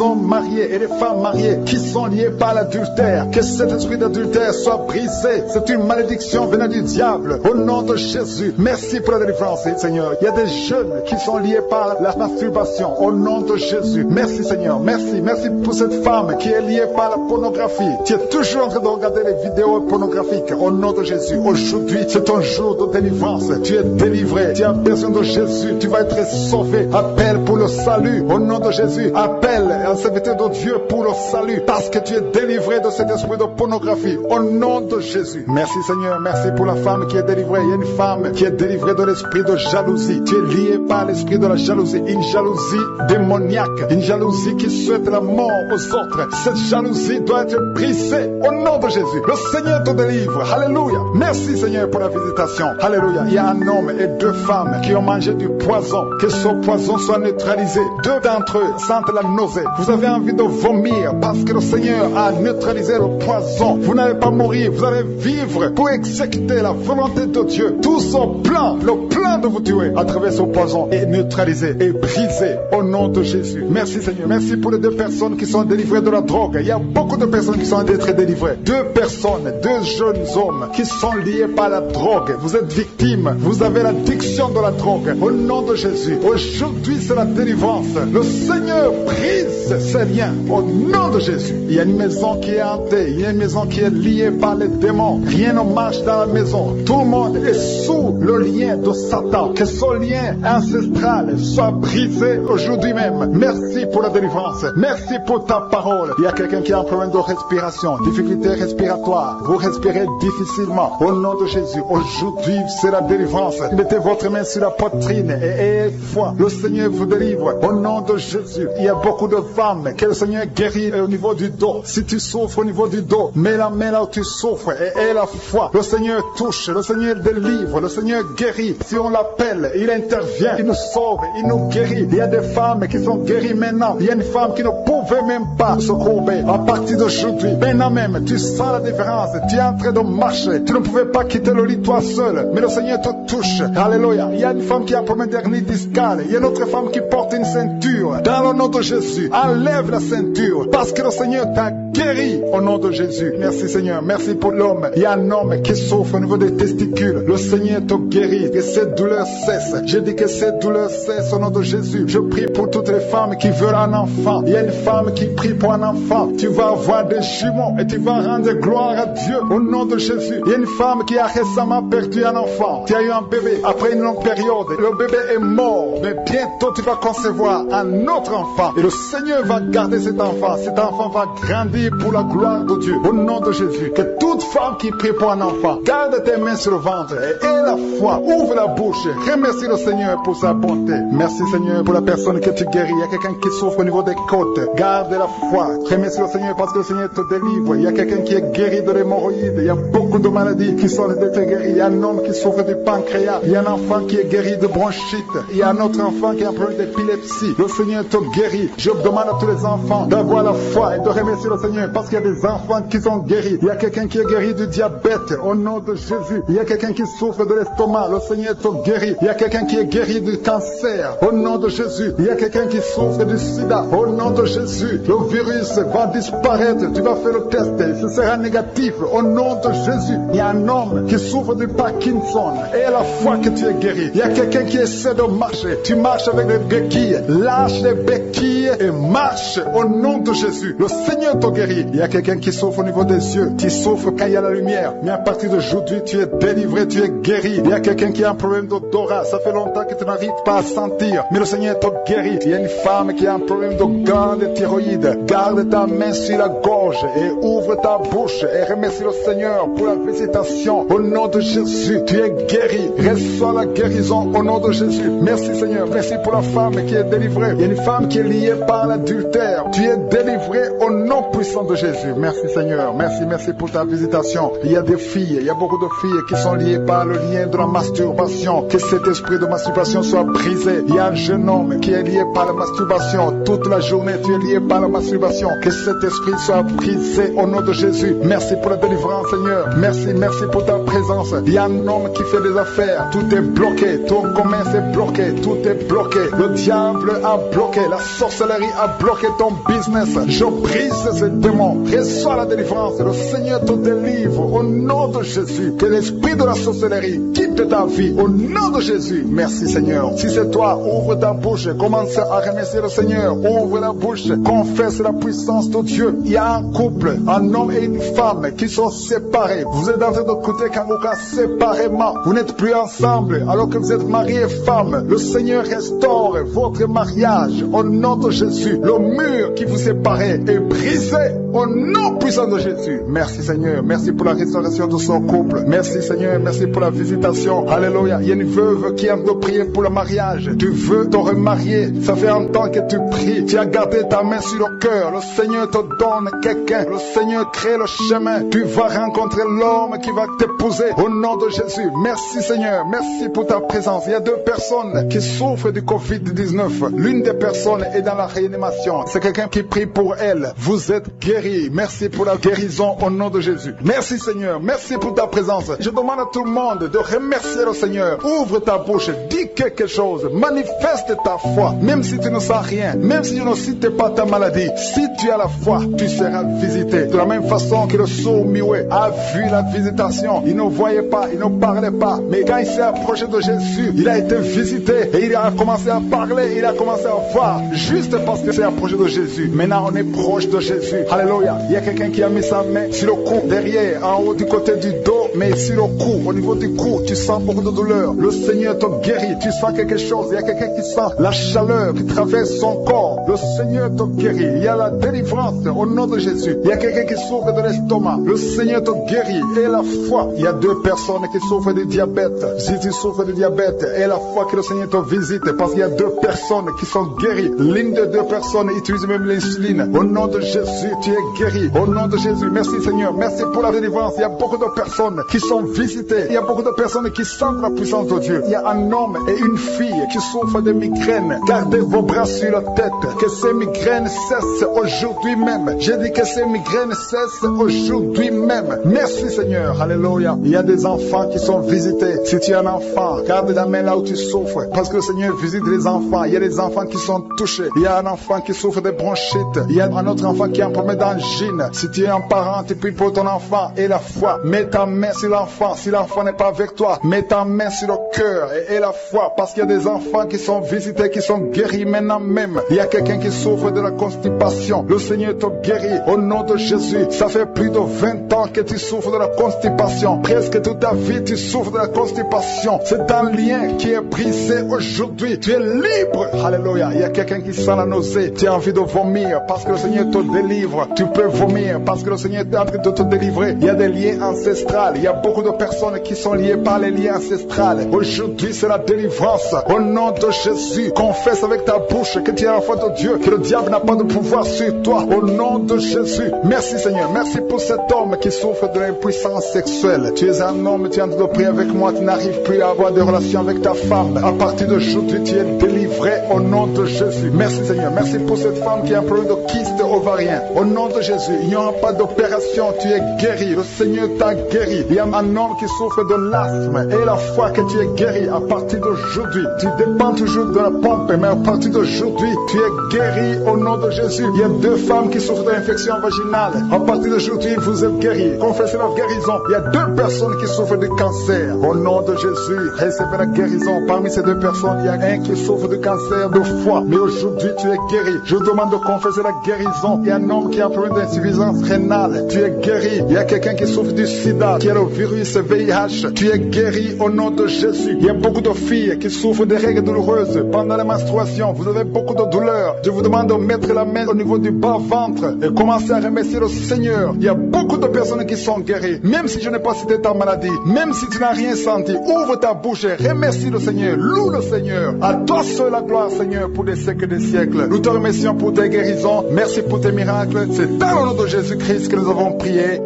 hommes mariés et les femmes mariées qui sont liés par l'adultère. Que cet esprit d'adultère soit brisé. C'est une malédiction venant du diable. Au nom de Jésus. Merci pour la délivrance Seigneur. Il y a des jeunes qui sont liés par la masturbation. Au nom de Jésus. Merci Seigneur. Merci. Merci pour cette femme qui est liée par la pornographie. Tu es toujours en train de regarder les vidéos pornographiques. Au nom de Jésus. Aujourd'hui, c'est ton jour de délivrance. Tu es délivré. Tu as besoin de Jésus. Tu vas être sauvé. Appelle pour le salut. Au nom de Jésus. Appelle un serviteur de Dieu pour le salut. Parce que tu es délivré de cet esprit de pornographie. Au nom de Jésus. Merci Seigneur. Merci pour la femme qui est délivrée. Il y a une femme qui est délivrée de l'esprit de jalousie. Tu es lié par l'esprit de la jalousie. Une jalousie démoniaque. Une jalousie qui souhaite la mort aux autres. Cette jalousie doit être brisée au nom de Jésus. Le Seigneur te délivre. Alléluia. Merci Seigneur pour la visitation. Alléluia. Il y a un homme et 2 femmes qui ont mangé du poison. Que ce poison soit neutralisé. 2 d'entre eux sentent la nausée. Vous avez envie de vomir parce que le Seigneur a neutralisé le poison. Vous n'allez pas mourir. Vous allez vivre pour exécuter la volonté de Dieu. Tout son plan, le plan de vous tuer à travers ce poison est neutralisé et brisé au nom de Jésus. Merci Seigneur. Merci pour les 2 personnes qui sont délivrées de la drogue. Il y a beaucoup de personnes qui sont en train d'être délivrées. 2 personnes, 2 jeunes hommes qui sont liés par la drogue. Vous êtes victimes. Vous avez l'addiction de la drogue. Au nom de Jésus. Aujourd'hui, c'est la délivrance. Le Seigneur brise ces liens au nom de Jésus. Il y a une maison qui est hantée. Il y a une maison qui est liée par les démons. Rien ne marche dans la maison. Tout le monde est sous le lien de Satan. Que ce lien ancestral soit brisé aujourd'hui même. Merci pour la délivrance. Merci pour ta parole. Il y a quelqu'un qui a un problème de respiration, difficulté respiratoire. Vous respirez difficilement. Au nom de Jésus, aujourd'hui, c'est la délivrance. Mettez votre main sur la poitrine et ayez foi. Le Seigneur vous délivre. Au nom de Jésus, il y a beaucoup de femmes que le Seigneur guérit au niveau du dos. Si tu souffres au niveau du dos, mets la main là où tu souffres et aie la foi. Le Seigneur touche, le Seigneur délivre, le Seigneur guérit. Si on l'appelle, il intervient, il nous sauve, il nous guérit. Il y a des femmes qui sont guéries maintenant. Il y a une femme qui ne pouvait même pas se courber. À partir d'aujourd'hui, maintenant même, tu sens la différence. Tu es en train de marcher. Tu ne pouvais pas quitter le lit toi seul. Mais le Seigneur te touche. Alléluia. Il y a une femme qui a un problème d'hernie discale. Il y a une autre femme qui porte une ceinture. Dans le nom de Jésus, enlève la ceinture. Parce que le Seigneur t'a guéri au nom de Jésus. Merci Seigneur. Merci pour l'homme. Il y a un homme qui souffre au niveau des testicules. Le Seigneur te guérit. Que cette douleur cesse. Je dis que cette douleur cesse au nom de Jésus. Je prie pour toutes les femmes qui veulent un enfant. Il y a une femme qui prie pour un enfant. Tu vas avoir des jumeaux et tu vas rendre gloire à Dieu au nom de Jésus. Il y a une femme qui a récemment perdu un enfant. Tu as eu un bébé après une longue période. Le bébé est mort. Mais bientôt tu vas concevoir un autre enfant. Et le Seigneur va garder cet enfant. Cet enfant va grandir pour la gloire de Dieu. Au nom de Jésus. Que toute femme qui prie pour un enfant, garde tes mains sur le ventre et aie la foi. Ouvre la bouche. Remercie le Seigneur pour sa bonté. Merci Seigneur pour la personne que tu guéris. Il y a quelqu'un qui souffre au niveau des côtes. Garde la foi. Remercie le Seigneur parce que le Seigneur te délivre. Il y a quelqu'un qui est guéri de l'hémorroïde. Il y a beaucoup de maladies qui sont d'être guéries. Il y a un homme qui souffre du pancréas. Il y a un enfant qui est guéri de bronchite. Il y a un autre enfant qui a un problème d'épilepsie. Le Seigneur te guérit. Je demande à tous les enfants d'avoir la foi et de remercier le Seigneur parce qu'il y a des enfants qui sont guéris. Il y a quelqu'un qui est guéri du diabète au nom de Jésus. Il y a quelqu'un qui souffre de l'estomac. Le Seigneur te guérit. Il y a quelqu'un qui est guéri du cancer au nom de Jésus. Il y a quelqu'un qui souffre du sida au nom de Jésus. Le virus va disparaître. Tu vas faire le test. Ce sera négatif au nom de Jésus. Il y a un homme qui souffre du Parkinson et à la foi que tu es guéri. Il y a quelqu'un qui essaie de marcher. Tu marches avec les béquilles. Lâche les béquilles et marche au nom de Jésus. Le Seigneur te guérit. Il y a quelqu'un qui souffre au niveau des yeux. Tu souffres quand il y a la lumière. Mais à partir d'aujourd'hui, tu es délivré, tu es guéri. Il y a quelqu'un qui a un problème d'odorat. Ça fait longtemps que tu n'arrives pas à sentir. Mais le Seigneur te guérit. Il y a une femme qui a un problème de gland de thyroïde. Garde ta main sur la gorge et ouvre ta bouche et remercie le Seigneur pour la visitation. Au nom de Jésus, tu es guéri. Reçois la guérison au nom de Jésus. Merci Seigneur. Merci pour la femme qui est délivrée. Il y a une femme qui est liée par l'adultère. Tu es délivré au nom puissant de Jésus. Merci Seigneur. Merci pour ta visitation. Il y a des filles, il y a beaucoup de filles qui sont liées par le lien de la masturbation. Que cet esprit de masturbation soit brisé. Il y a un jeune homme qui est lié par la masturbation. Toute la journée, tu es lié par la masturbation. Que cet esprit soit brisé au nom de Jésus. Merci pour la délivrance Seigneur. Merci pour ta présence. Il y a un homme qui fait des affaires. Tout est bloqué. Ton commerce est bloqué. Tout est bloqué. Le diable a bloqué. La sorcellerie a bloqué ton business. Je brise ce démon. Reçois la délivrance. Le Seigneur te délivre au nom de Jésus. Que l'esprit de la sorcellerie quitte ta vie au nom de Jésus. Merci Seigneur. Si c'est toi, ouvre ta bouche. Commence à remercier le Seigneur. Ouvre la bouche. Confesse la puissance de Dieu. Il y a un couple, un homme et une femme qui sont séparés. Vous êtes en train d'écouter Kangoka séparément. Vous n'êtes plus ensemble alors que vous êtes mari et femme. Le Seigneur restaure votre mariage au nom de Jésus. Le mur qui vous séparait est brisé au nom puissant de Jésus. Merci Seigneur. Merci pour la restauration de son couple. Merci Seigneur. Merci pour la visitation. Alléluia. Il y a une veuve qui aime de prier pour le mariage. Tu veux te remarier. Ça fait un temps que tu pries. Tu as gardé ta main sur le cœur. Le Seigneur te donne quelqu'un. Le Seigneur crée le chemin. Tu vas rencontrer l'homme qui va t'épouser au nom de Jésus. Merci Seigneur. Merci pour ta présence. Il y a 2 personnes qui souffrent du Covid-19. L'une des personnes est dans la réanimation. C'est quelqu'un qui prie pour elle. Vous êtes guéris. Merci pour la guérison au nom de Jésus. Merci Seigneur. Merci pour ta présence. Je demande à tout le monde de remercier le Seigneur. Ouvre ta bouche. Dis quelque chose. Manifeste ta foi. Même si tu ne sens rien. Même si tu ne cites pas ta maladie. Si tu as la foi, tu seras visité. De la même façon que le sourd muet a vu la visitation. Il ne voyait pas. Il ne parlait pas. Mais quand il s'est approché de Jésus, il a été visité. Et il a commencé à parler. Il a commencé à voir. Juste parce qu'il s'est approché de Jésus. Maintenant, on est proche de Jésus. Alléluia. Il y a quelqu'un qui a mis sa main sur le cou, derrière, en haut du côté du dos, mais sur le cou, au niveau du cou, tu sens beaucoup de douleur. Le Seigneur te guérit. Tu sens quelque chose. Il y a quelqu'un qui sent la chaleur qui traverse son corps. Le Seigneur te guérit. Il y a la délivrance au nom de Jésus. Il y a quelqu'un qui souffre de l'estomac. Le Seigneur te guérit. Et la foi. Il y a 2 personnes qui souffrent du diabète. Si tu souffres du diabète, et la foi que le Seigneur te visite, parce qu'il y a 2 personnes qui sont guéries. L'une de ces 2 personnes utilisent même l'insuline. Au nom de Jésus, tu es guéri. Au nom de Jésus, merci Seigneur. Merci pour la délivrance. Il y a beaucoup de personnes qui sont visitées. Il y a beaucoup de personnes qui sentent la puissance de Dieu. Il y a un homme et une fille qui souffrent de migraines. Gardez vos bras sur la tête. Que ces migraines cessent aujourd'hui même. J'ai dit que ces migraines cessent aujourd'hui même. Merci Seigneur. Alléluia. Il y a des enfants qui sont visités. Si tu es un enfant, garde la main là où tu souffres. Parce que le Seigneur visite les enfants. Il y a des enfants qui sont touchés. Il y a un enfant qui souffre de bronchite. Il y a un autre enfant qui a un problème d'angine. Si tu es un parent, tu pries pour ton enfant et la foi. Mets ta main sur l'enfant. Si l'enfant n'est pas avec toi, mets ta main sur le cœur et la foi. Parce qu'il y a des enfants qui sont visités, qui sont guéris maintenant même. Il y a quelqu'un qui souffre de la constipation. Le Seigneur te guérit au nom de Jésus. Ça fait plus de 20 ans que tu souffres de la constipation. Presque toute ta vie, tu souffres de la constipation. C'est un lien qui est brisé aujourd'hui. Tu es libre. Alléluia. Il y a quelqu'un qui sent la nausée. Tu as envie de vomir parce que le Seigneur te délivre. Tu peux vomir parce que le Seigneur est en train de te délivrer. Il y a des liens ancestrales. Il y a beaucoup de personnes qui sont liées par les liens ancestrales. Aujourd'hui, c'est la délivrance. Au nom de Jésus, confesse avec ta bouche que tu es enfant de Dieu, que le diable n'a pas de pouvoir sur toi. Au nom de Jésus. Merci Seigneur. Merci pour cet homme qui souffre de l'impuissance sexuelle. Tu es un homme, tu es en train de prier avec moi. Tu n'arrives plus à avoir des relations avec ta femme. À partir d'aujourd'hui, tu es délivré au nom de Jésus. Merci Seigneur. Merci pour cette femme qui a un problème de kyste ovarien. Au nom de Jésus, il n'y aura pas d'opération. Tu es guéri. Le Seigneur t'a guéri. Il y a un homme qui souffre de l'asthme et la foi que tu es guéri à partir d'aujourd'hui. Tu dépends toujours de la pompe, mais à partir d'aujourd'hui, tu es guéri au nom de Jésus. Il y a 2 femmes qui souffrent d'infection vaginale. À partir d'aujourd'hui, vous êtes guéris. Confessez la guérison. Il y a 2 personnes qui souffrent de cancer. Au nom de Jésus, recevez la guérison. Parmi ces 2 personnes, il y a un qui souffre de cancer de foie. Mais aujourd'hui, tu es guéri. Je demande de confesser la guérison. Il y a un homme qui a un problème d'insuffisance rénale. Tu es guéri. Il y a quelqu'un qui souffre du sida, qui a le virus VIH. Tu es guéri au nom de Jésus. Il y a beaucoup de filles qui souffrent de règles douloureuses pendant la menstruation. Vous avez beaucoup de douleurs. Je vous demande de mettre la main au niveau du bas-ventre et commencer à remercier le Seigneur. Il y a beaucoup de personnes qui sont guéries. Même si je n'ai pas cité ta maladie, même si tu n'as rien senti, ouvre ta bouche et remercie le Seigneur. Loue le Seigneur. À toi seul la gloire, Seigneur, pour des siècles et des siècles. Nous te remercions pour tes guérisons. Merci pour tes miracles. C'est dans le nom de Jésus-Christ que nous avons prié.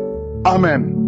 Amen.